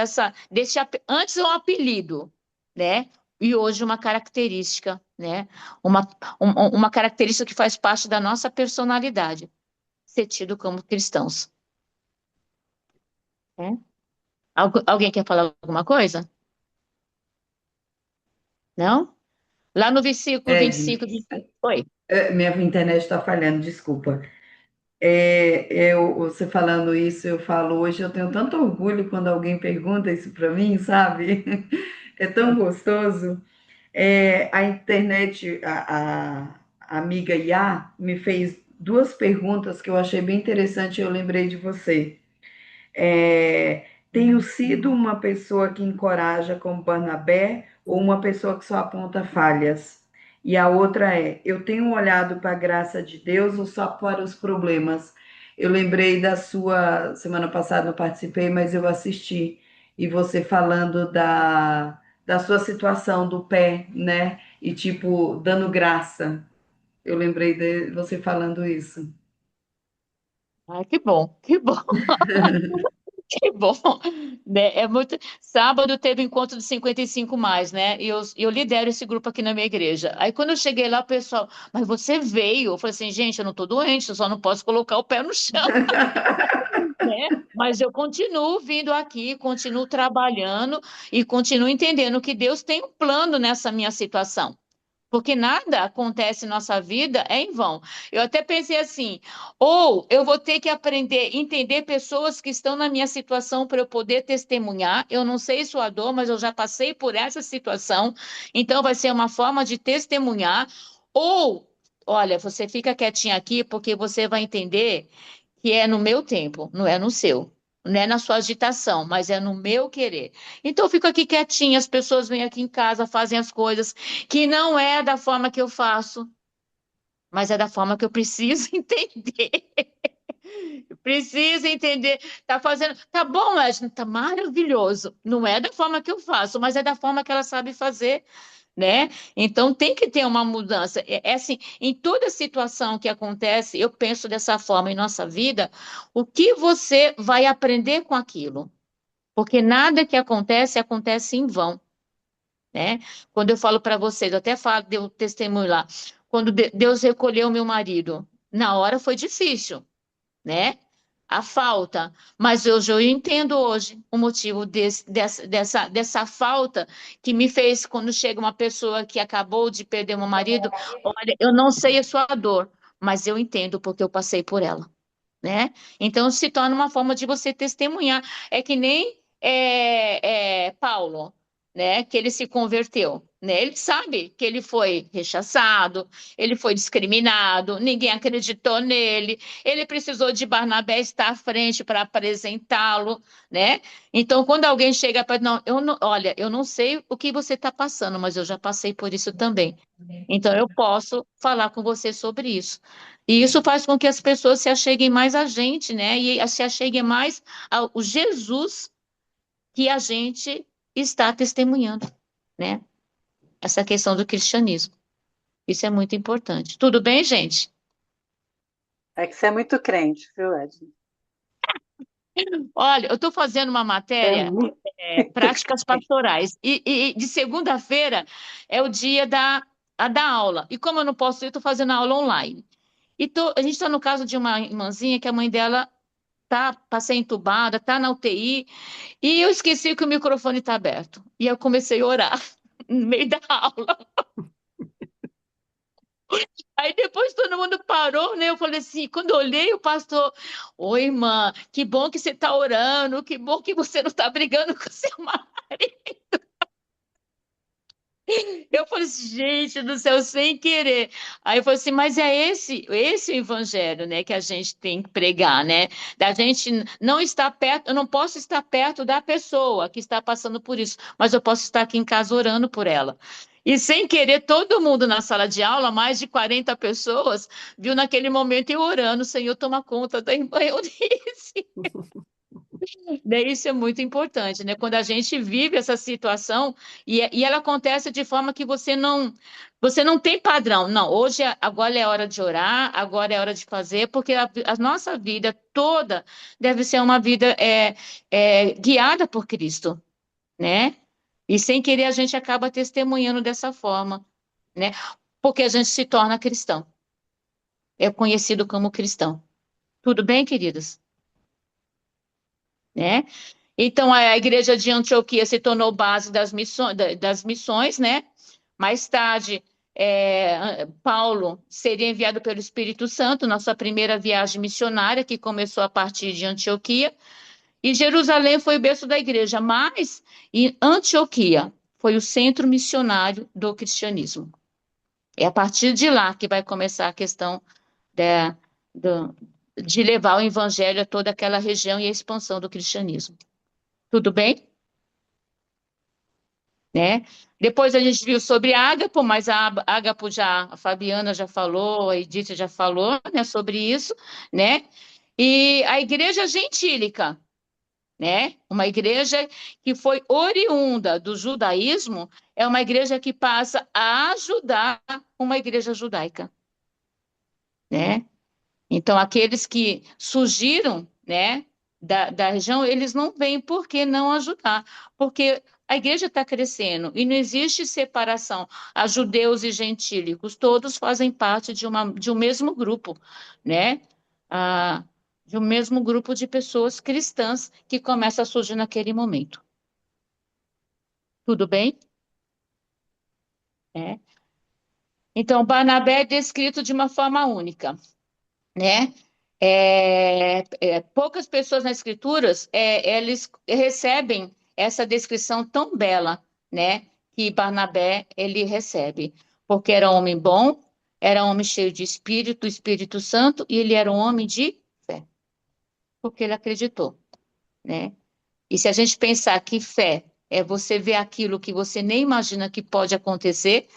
S2: antes um apelido, né? E hoje uma característica, né? Uma, uma característica que faz parte da nossa personalidade, ser tido como cristãos, né? Alguém quer falar alguma coisa? Não? Lá no versículo
S1: É,
S2: 25, oi.
S1: minha internet está falhando, desculpa. Você falando isso, eu falo hoje, eu tenho tanto orgulho quando alguém pergunta isso para mim, sabe? É tão gostoso. A internet, a amiga Iá, me fez duas perguntas que eu achei bem interessante e eu lembrei de você. Tenho sido uma pessoa que encoraja como Barnabé ou uma pessoa que só aponta falhas? E a outra eu tenho olhado para a graça de Deus ou só para os problemas? Eu lembrei da sua, semana passada não participei, mas eu assisti, e você falando da sua situação do pé, né? E tipo, dando graça. Eu lembrei de você falando isso.
S2: Ah, que bom, que bom. Que bom, né? É muito. Sábado teve o encontro de 55 mais, né? E eu lidero esse grupo aqui na minha igreja. Aí quando eu cheguei lá, o pessoal, mas você veio? Eu falei assim, gente, eu não tô doente, eu só não posso colocar o pé no chão, né? Mas eu continuo vindo aqui, continuo trabalhando e continuo entendendo que Deus tem um plano nessa minha situação. Porque nada acontece em nossa vida é em vão. Eu até pensei assim, ou eu vou ter que aprender, entender pessoas que estão na minha situação para eu poder testemunhar. Eu não sei sua dor, mas eu já passei por essa situação, então vai ser uma forma de testemunhar. Ou, olha, você fica quietinha aqui porque você vai entender que é no meu tempo, não é no seu. Não é na sua agitação, mas é no meu querer. Então, eu fico aqui quietinha, as pessoas vêm aqui em casa, fazem as coisas que não é da forma que eu faço, mas é da forma que eu preciso entender. Eu preciso entender. Tá fazendo, tá bom, Wesley, tá maravilhoso. Não é da forma que eu faço, mas é da forma que ela sabe fazer, né? Então tem que ter uma mudança. É assim, em toda situação que acontece, eu penso dessa forma em nossa vida, o que você vai aprender com aquilo? Porque nada que acontece acontece em vão, né? Quando eu falo para vocês, eu até falo, deu testemunho lá, quando Deus recolheu meu marido, na hora foi difícil, né? A falta, mas eu entendo hoje o motivo dessa falta que me fez quando chega uma pessoa que acabou de perder meu marido, olha, eu não sei a sua dor, mas eu entendo porque eu passei por ela, né? Então se torna uma forma de você testemunhar. É que nem Paulo, né? Que ele se converteu, né? Ele sabe que ele foi rechaçado, ele foi discriminado, ninguém acreditou nele, ele precisou de Barnabé estar à frente para apresentá-lo, né? Então, quando alguém chega para não, olha, eu não sei o que você está passando, mas eu já passei por isso também. Então, eu posso falar com você sobre isso. E isso faz com que as pessoas se acheguem mais a gente, né? E se acheguem mais ao Jesus que a gente está testemunhando, né? Essa questão do cristianismo. Isso é muito importante. Tudo bem, gente?
S5: É que você é muito crente, viu, Edna?
S2: Olha, eu estou fazendo uma
S5: Você é
S2: matéria,
S5: muito
S2: práticas
S5: crente.
S2: pastorais, e de segunda-feira é o dia da aula. E como eu não posso ir, eu estou fazendo a aula online. A gente está no caso de uma irmãzinha que a mãe dela para ser entubada, está na UTI, e eu esqueci que o microfone está aberto. E eu comecei a orar no meio da aula. Aí depois todo mundo parou, né? Eu falei assim, quando eu olhei o pastor, oi, irmã, que bom que você está orando, que bom que você não está brigando com seu marido. Eu falei assim, gente do céu, sem querer. Aí eu falei assim, mas é esse o evangelho, né, que a gente tem que pregar, né? Da gente não estar perto, eu não posso estar perto da pessoa que está passando por isso, mas eu posso estar aqui em casa orando por ela. E sem querer, todo mundo na sala de aula, mais de 40 pessoas, viu naquele momento eu orando, Senhor, toma conta da irmã Eunice. Daí isso é muito importante, né? Quando a gente vive essa situação e ela acontece de forma que você não tem padrão. Não, hoje agora é hora de orar, agora é hora de fazer, porque a nossa vida toda deve ser uma vida guiada por Cristo, né? E sem querer a gente acaba testemunhando dessa forma, né? Porque a gente se torna cristão, é conhecido como cristão. Tudo bem, queridos? Né? Então, a igreja de Antioquia se tornou base das missões, né? Mais tarde, Paulo seria enviado pelo Espírito Santo na sua primeira viagem missionária, que começou a partir de Antioquia, e Jerusalém foi o berço da igreja, mas em Antioquia foi o centro missionário do cristianismo. É a partir de lá que vai começar a questão da- do- de levar o evangelho a toda aquela região e a expansão do cristianismo. Tudo bem? Né? Depois a gente viu sobre Ágapo, mas Ágapo a Fabiana já falou, a Edith já falou, né, sobre isso, né? E a igreja gentílica, né? Uma igreja que foi oriunda do judaísmo, é uma igreja que passa a ajudar uma igreja judaica, né? Então, aqueles que surgiram, né, da região, eles não vêm por que não ajudar, porque a igreja está crescendo e não existe separação a judeus e gentílicos, todos fazem parte de um mesmo grupo, né? Ah, de um mesmo grupo de pessoas cristãs que começa a surgir naquele momento. Tudo bem? É. Então, Barnabé é descrito de uma forma única, né? Poucas pessoas nas escrituras eles recebem essa descrição tão bela, né, que Barnabé ele recebe, porque era um homem bom, era um homem cheio de espírito, Espírito Santo, e ele era um homem de fé, porque ele acreditou, né? E se a gente pensar que fé é você ver aquilo que você nem imagina que pode acontecer,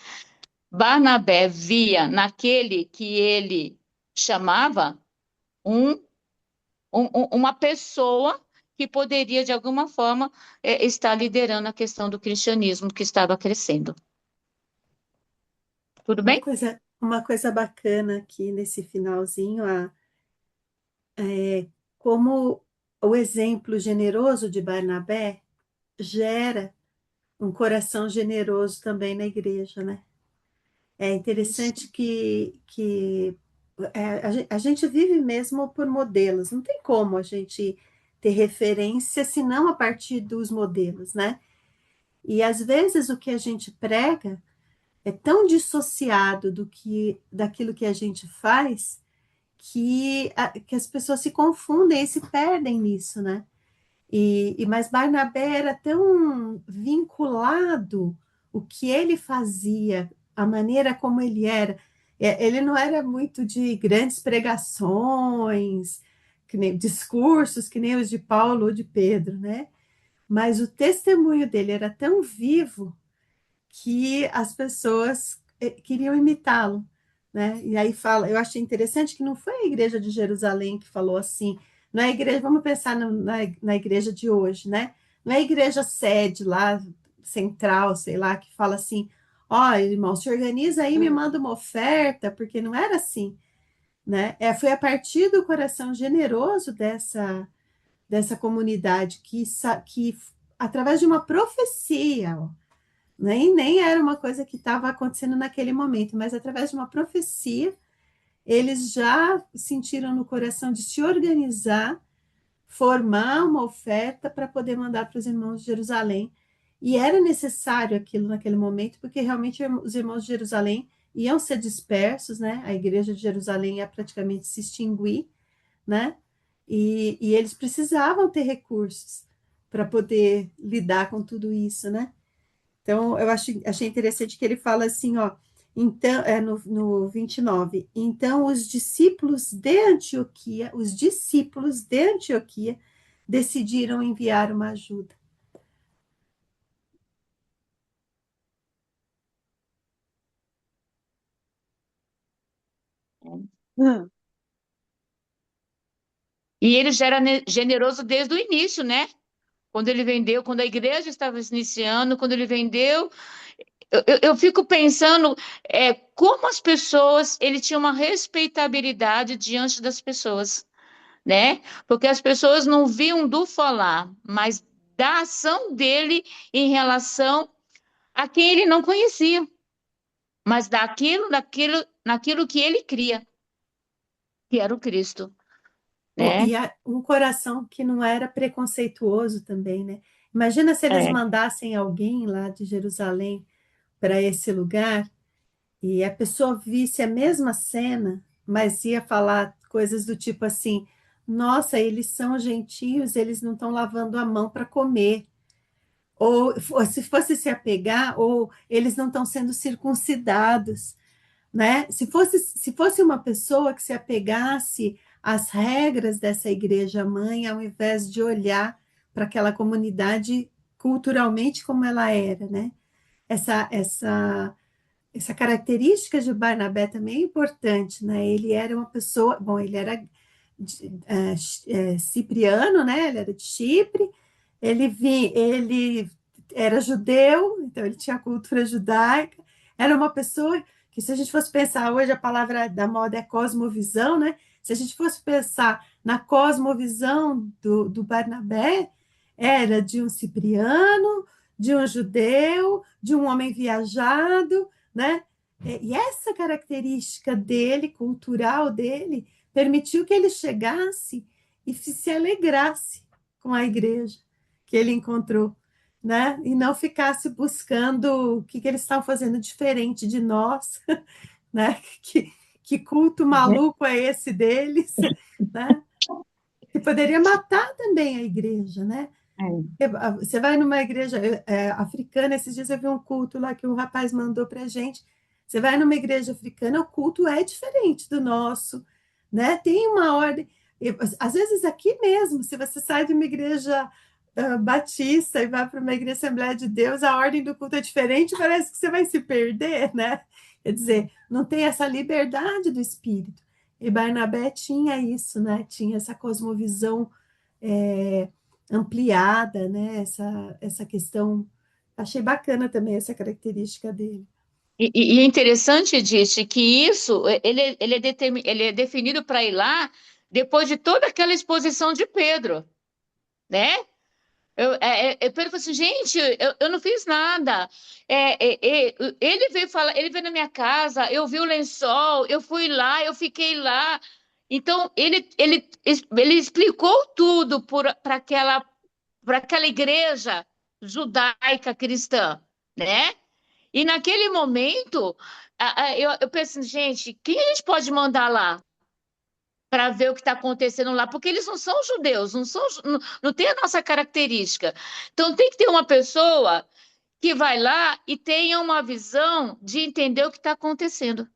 S2: Barnabé via naquele que ele chamava um uma pessoa que poderia, de alguma forma, estar liderando a questão do cristianismo que estava crescendo. Tudo bem?
S3: Uma coisa bacana aqui nesse finalzinho, como o exemplo generoso de Barnabé gera um coração generoso também na igreja, né? É
S2: Isso.
S3: interessante que a gente vive mesmo por modelos, não tem como a gente ter referência senão a partir dos modelos, né? E às vezes o que a gente prega é tão dissociado daquilo que a gente faz que as pessoas se confundem e se perdem nisso, né? Mas Barnabé era tão vinculado o que ele fazia, a maneira como ele era. Ele não era muito de grandes pregações, que nem, discursos que nem os de Paulo ou de Pedro, né? Mas o testemunho dele era tão vivo que as pessoas queriam imitá-lo, né? E aí fala, eu achei interessante que não foi a igreja de Jerusalém que falou assim, não é a igreja, vamos pensar na igreja de hoje, né? Não é a igreja sede lá, central, sei lá, que fala assim, ó, irmão, se organiza aí, me manda uma oferta, porque não era assim, né? Foi a partir do coração generoso dessa comunidade que através de uma profecia, ó, nem era uma coisa que estava acontecendo naquele momento, mas através de uma profecia, eles já sentiram no coração de se organizar, formar uma oferta para poder mandar para os irmãos de Jerusalém. E era necessário aquilo naquele momento, porque realmente os irmãos de Jerusalém iam ser dispersos, né? A igreja de Jerusalém ia praticamente se extinguir, né? E eles precisavam ter recursos para poder lidar com tudo isso, né? Então, achei interessante que ele fala assim, ó, então, no 29, então os discípulos de Antioquia decidiram enviar uma ajuda.
S5: Hum.
S2: E ele já era generoso desde o início, né? Quando ele vendeu, quando a igreja estava se iniciando, quando ele vendeu, eu fico pensando como as pessoas, ele tinha uma respeitabilidade diante das pessoas, né? Porque as pessoas não viam do falar, mas da ação dele em relação a quem ele não conhecia, mas naquilo que ele cria, que era o Cristo,
S3: Bom,
S2: né?
S3: e um coração que não era preconceituoso também, né? Imagina se eles
S2: É.
S3: mandassem alguém lá de Jerusalém para esse lugar e a pessoa visse a mesma cena, mas ia falar coisas do tipo assim: nossa, eles são gentios, eles não estão lavando a mão para comer. Ou se fosse se apegar, ou eles não estão sendo circuncidados, né? Se fosse uma pessoa que se apegasse às regras dessa igreja mãe, ao invés de olhar para aquela comunidade culturalmente como ela era, né? Essa característica de Barnabé também é importante, né? Ele era uma pessoa, bom, ele era cipriano, né? Ele era de Chipre, ele era judeu, então ele tinha a cultura judaica, era uma pessoa que, se a gente fosse pensar hoje, a palavra da moda é cosmovisão, né? Se a gente fosse pensar na cosmovisão do Barnabé, era de um cipriano, de um judeu, de um homem viajado, né? E essa característica dele, cultural dele, permitiu que ele chegasse e se alegrasse com a igreja que ele encontrou, né? E não ficasse buscando o que eles estão fazendo diferente de nós, né? Que culto maluco é esse deles, né? Que poderia matar também a igreja, né? Você vai numa igreja africana, esses dias eu vi um culto lá que um rapaz mandou para a gente. Você vai numa igreja africana, o culto é diferente do nosso, né? Tem uma ordem. Às vezes aqui mesmo, se você sai de uma igreja batista e vai para uma igreja Assembleia de Deus, a ordem do culto é diferente, parece que você vai se perder, né? Quer dizer, não tem essa liberdade do espírito. E Barnabé tinha isso, né? Tinha essa cosmovisão é, ampliada, né? Essa questão. Achei bacana também essa característica dele.
S2: E é interessante, disse que isso ele é definido para ir lá depois de toda aquela exposição de Pedro, né? Pedro falou assim, gente, eu não fiz nada. Ele veio falar, ele veio na minha casa, eu vi o lençol, eu fui lá, eu fiquei lá. Então ele explicou tudo para aquela igreja judaica cristã, né? E naquele momento, eu pensei, gente, quem a gente pode mandar lá para ver o que está acontecendo lá? Porque eles não são judeus, não tem a nossa característica. Então tem que ter uma pessoa que vai lá e tenha uma visão de entender o que está acontecendo,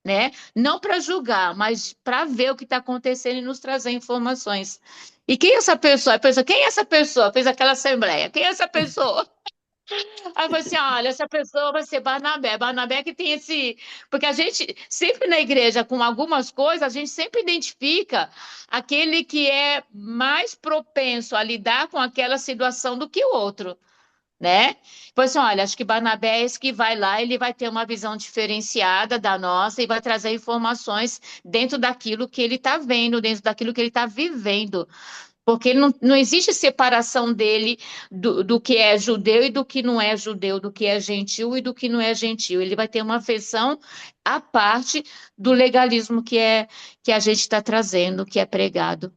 S2: né? Não para julgar, mas para ver o que está acontecendo e nos trazer informações. E quem é essa pessoa? Quem é essa pessoa? Fez aquela assembleia. Quem é essa pessoa? Aí eu falei assim: olha, essa pessoa vai ser Barnabé. Barnabé que tem esse. Porque a gente, sempre na igreja, com algumas coisas, a gente sempre identifica aquele que é mais propenso a lidar com aquela situação do que o outro, né? Pois assim: olha, acho que Barnabé é esse que vai lá, ele vai ter uma visão diferenciada da nossa e vai trazer informações dentro daquilo que ele está vendo, dentro daquilo que ele está vivendo. Porque não existe separação dele do que é judeu e do que não é judeu, do que é gentil e do que não é gentil. Ele vai ter uma versão à parte do legalismo que a gente está trazendo, que é pregado.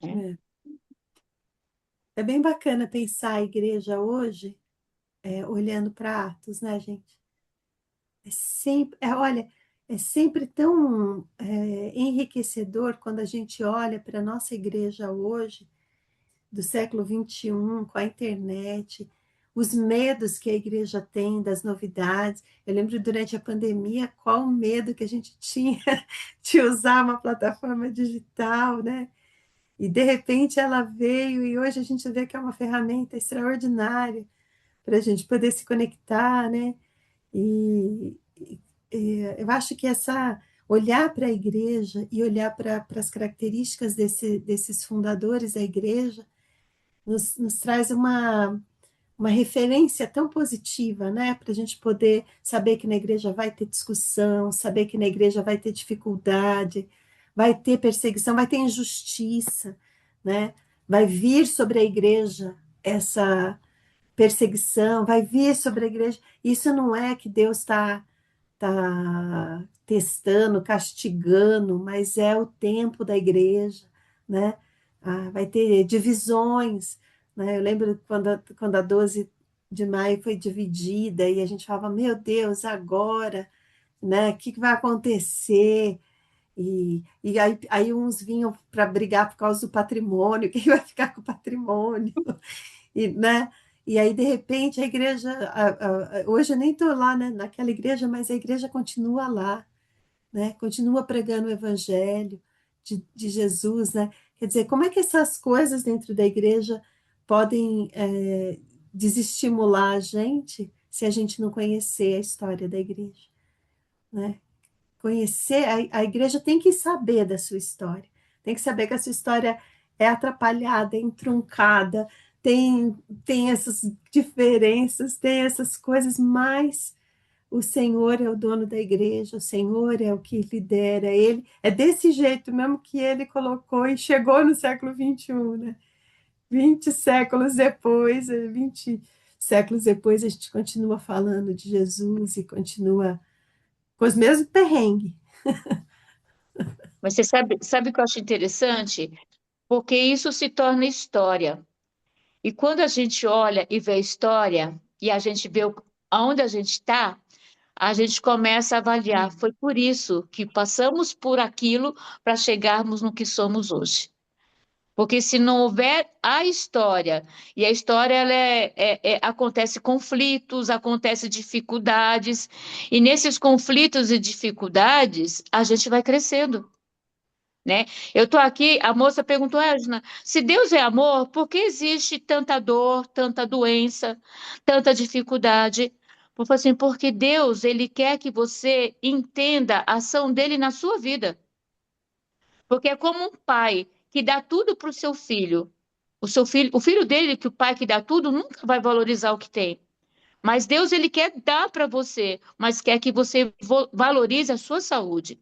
S2: Né?
S3: É. É bem bacana pensar a igreja hoje, olhando para Atos, né, gente? Olha, é sempre tão enriquecedor quando a gente olha para a nossa igreja hoje do século XXI, com a internet, os medos que a igreja tem das novidades. Eu lembro durante a pandemia qual o medo que a gente tinha de usar uma plataforma digital, né? E de repente ela veio e hoje a gente vê que é uma ferramenta extraordinária para a gente poder se conectar, né? E, eu acho que essa olhar para a igreja e olhar para as características desses fundadores da igreja nos traz uma referência tão positiva, né? Para a gente poder saber que na igreja vai ter discussão, saber que na igreja vai ter dificuldade, vai ter perseguição, vai ter injustiça, né? Vai vir sobre a igreja essa perseguição, vai vir sobre a igreja. Isso não é que Deus tá testando, castigando, mas é o tempo da igreja, né? Vai ter divisões, né? Eu lembro quando a 12 de maio foi dividida e a gente falava, meu Deus, agora, né? O que vai acontecer? E aí uns vinham para brigar por causa do patrimônio, quem vai ficar com o patrimônio? E, né? E aí, de repente, a igreja, hoje eu nem estou lá, né, naquela igreja, mas a igreja continua lá, né? Continua pregando o evangelho de Jesus, né? Quer dizer, como é que essas coisas dentro da igreja podem desestimular a gente se a gente não conhecer a história da igreja, né? Conhecer, a igreja tem que saber da sua história, tem que saber que a sua história é atrapalhada, é entroncada, tem, tem essas diferenças, tem essas coisas, mas o Senhor é o dono da igreja, o Senhor é o que lidera, ele é desse jeito mesmo que ele colocou e chegou no século XXI, né? 20 séculos depois, 20 séculos depois, a gente continua falando de Jesus e continua com os mesmos perrengues.
S2: Mas você sabe o que eu acho interessante? Porque isso se torna história. E quando a gente olha e vê a história, e a gente vê aonde a gente está, a gente começa a avaliar. Foi por isso que passamos por aquilo para chegarmos no que somos hoje. Porque se não houver a história, e a história ela acontece conflitos, acontece dificuldades, e nesses conflitos e dificuldades a gente vai crescendo, né? Eu estou aqui, a moça perguntou, Edna, se Deus é amor, por que existe tanta dor, tanta doença, tanta dificuldade? Eu falei assim, porque Deus, ele quer que você entenda a ação dele na sua vida. Porque é como um pai que dá tudo para o seu filho. O filho dele, que o pai que dá tudo, nunca vai valorizar o que tem. Mas Deus, ele quer dar para você, mas quer que você valorize a sua saúde.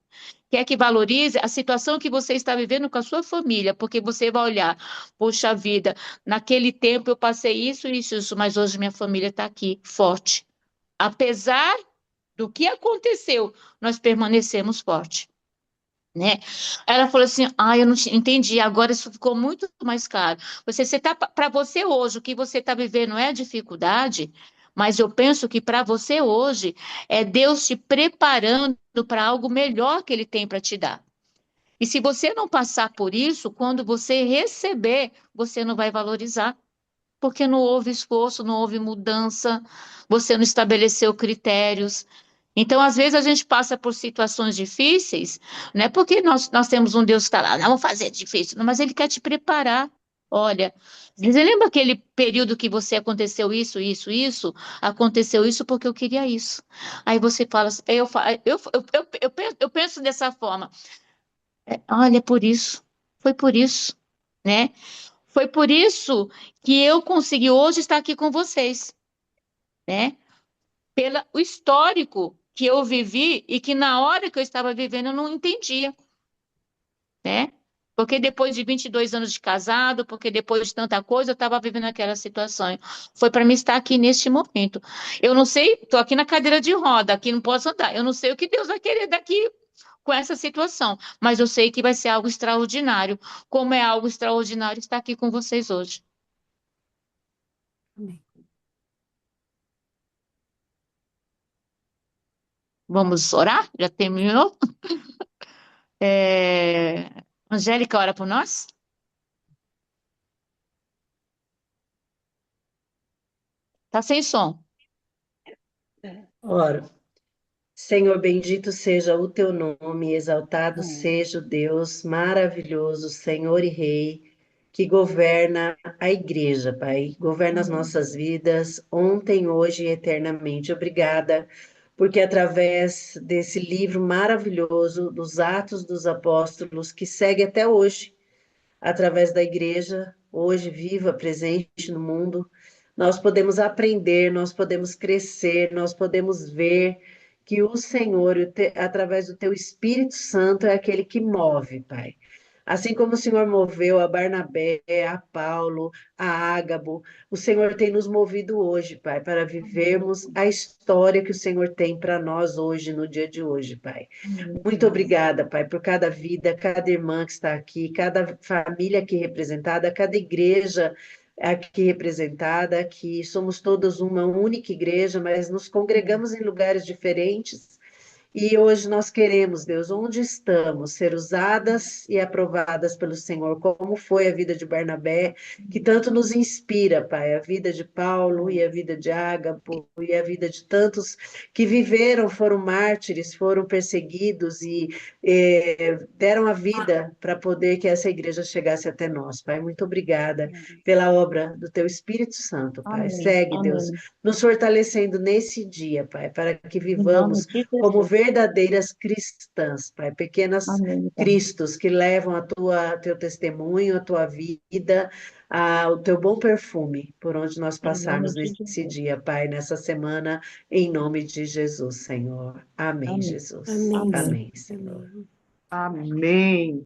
S2: Quer que valorize a situação que você está vivendo com a sua família, porque você vai olhar, poxa vida, naquele tempo eu passei isso, isso, isso, mas hoje minha família está aqui, forte. Apesar do que aconteceu, nós permanecemos fortes, né? Ela falou assim: "Ah, eu não entendi. Agora isso ficou muito mais claro. Você tá para você hoje o que você está vivendo é dificuldade, mas eu penso que para você hoje é Deus te preparando para algo melhor que Ele tem para te dar. E se você não passar por isso, quando você receber, você não vai valorizar, porque não houve esforço, não houve mudança, você não estabeleceu critérios. Então, às vezes, a gente passa por situações difíceis, não é porque nós temos um Deus que está lá, não vamos fazer difícil, não, mas Ele quer te preparar. Olha, você lembra aquele período que você aconteceu isso, isso, isso? Aconteceu isso porque eu queria isso. Aí você fala, assim, eu penso dessa forma. Olha, é por isso, foi por isso, né? Foi por isso que eu consegui hoje estar aqui com vocês, né? Pelo histórico que eu vivi e que na hora que eu estava vivendo eu não entendia, né? Porque depois de 22 anos de casado, porque depois de tanta coisa, eu estava vivendo aquela situação. Foi para mim estar aqui neste momento. Eu não sei, estou aqui na cadeira de roda, aqui não posso andar. Eu não sei o que Deus vai querer daqui com essa situação, mas eu sei que vai ser algo extraordinário, como é algo extraordinário estar aqui com vocês hoje.
S3: Amém.
S2: Vamos orar? Já terminou? Angélica, ora por nós? Tá sem som.
S4: Ora, Senhor, bendito seja o teu nome, exaltado seja o Deus maravilhoso, Senhor e Rei, que governa a igreja, Pai, governa as nossas vidas, ontem, hoje e eternamente. Obrigada, porque através desse livro maravilhoso, dos Atos dos Apóstolos, que segue até hoje, através da igreja, hoje viva, presente no mundo, nós podemos aprender, nós podemos crescer, nós podemos ver que o Senhor, através do teu Espírito Santo, é aquele que move, Pai. Assim como o Senhor moveu a Barnabé, a Paulo, a Ágabo, o Senhor tem nos movido hoje, Pai, para vivermos a história que o Senhor tem para nós hoje, no dia de hoje, Pai. Muito obrigada, Pai, por cada vida, cada irmã que está aqui, cada família aqui representada, cada igreja aqui representada, que somos todos uma única igreja, mas nos congregamos em lugares diferentes. E hoje nós queremos, Deus, onde estamos, ser usadas e aprovadas pelo Senhor, como foi a vida de Barnabé, que tanto nos inspira, Pai, a vida de Paulo e a vida de Ágabo e a vida de tantos que viveram, foram mártires, foram perseguidos e deram a vida para poder que essa igreja chegasse até nós, Pai. Muito obrigada pela obra do Teu Espírito Santo, Pai.
S2: Amém.
S4: Segue, Deus,
S2: Amém.
S4: nos fortalecendo nesse dia, Pai, para que
S2: Em nome
S4: vivamos
S2: de
S4: como
S2: Jesus.
S4: verdadeiras cristãs, Pai, pequenas
S2: Amém, Pai.
S4: cristos que levam teu testemunho, a tua vida, o teu bom perfume por onde nós
S2: Em nome
S4: passarmos
S2: de
S4: nesse
S2: Jesus.
S4: dia, Pai, nessa semana, em nome de Jesus, Senhor. Amém,
S2: Amém.
S4: Jesus.
S3: Amém,
S2: Amém.
S4: Amém,
S3: Senhor.
S4: Senhor.
S3: Amém.
S1: Amém.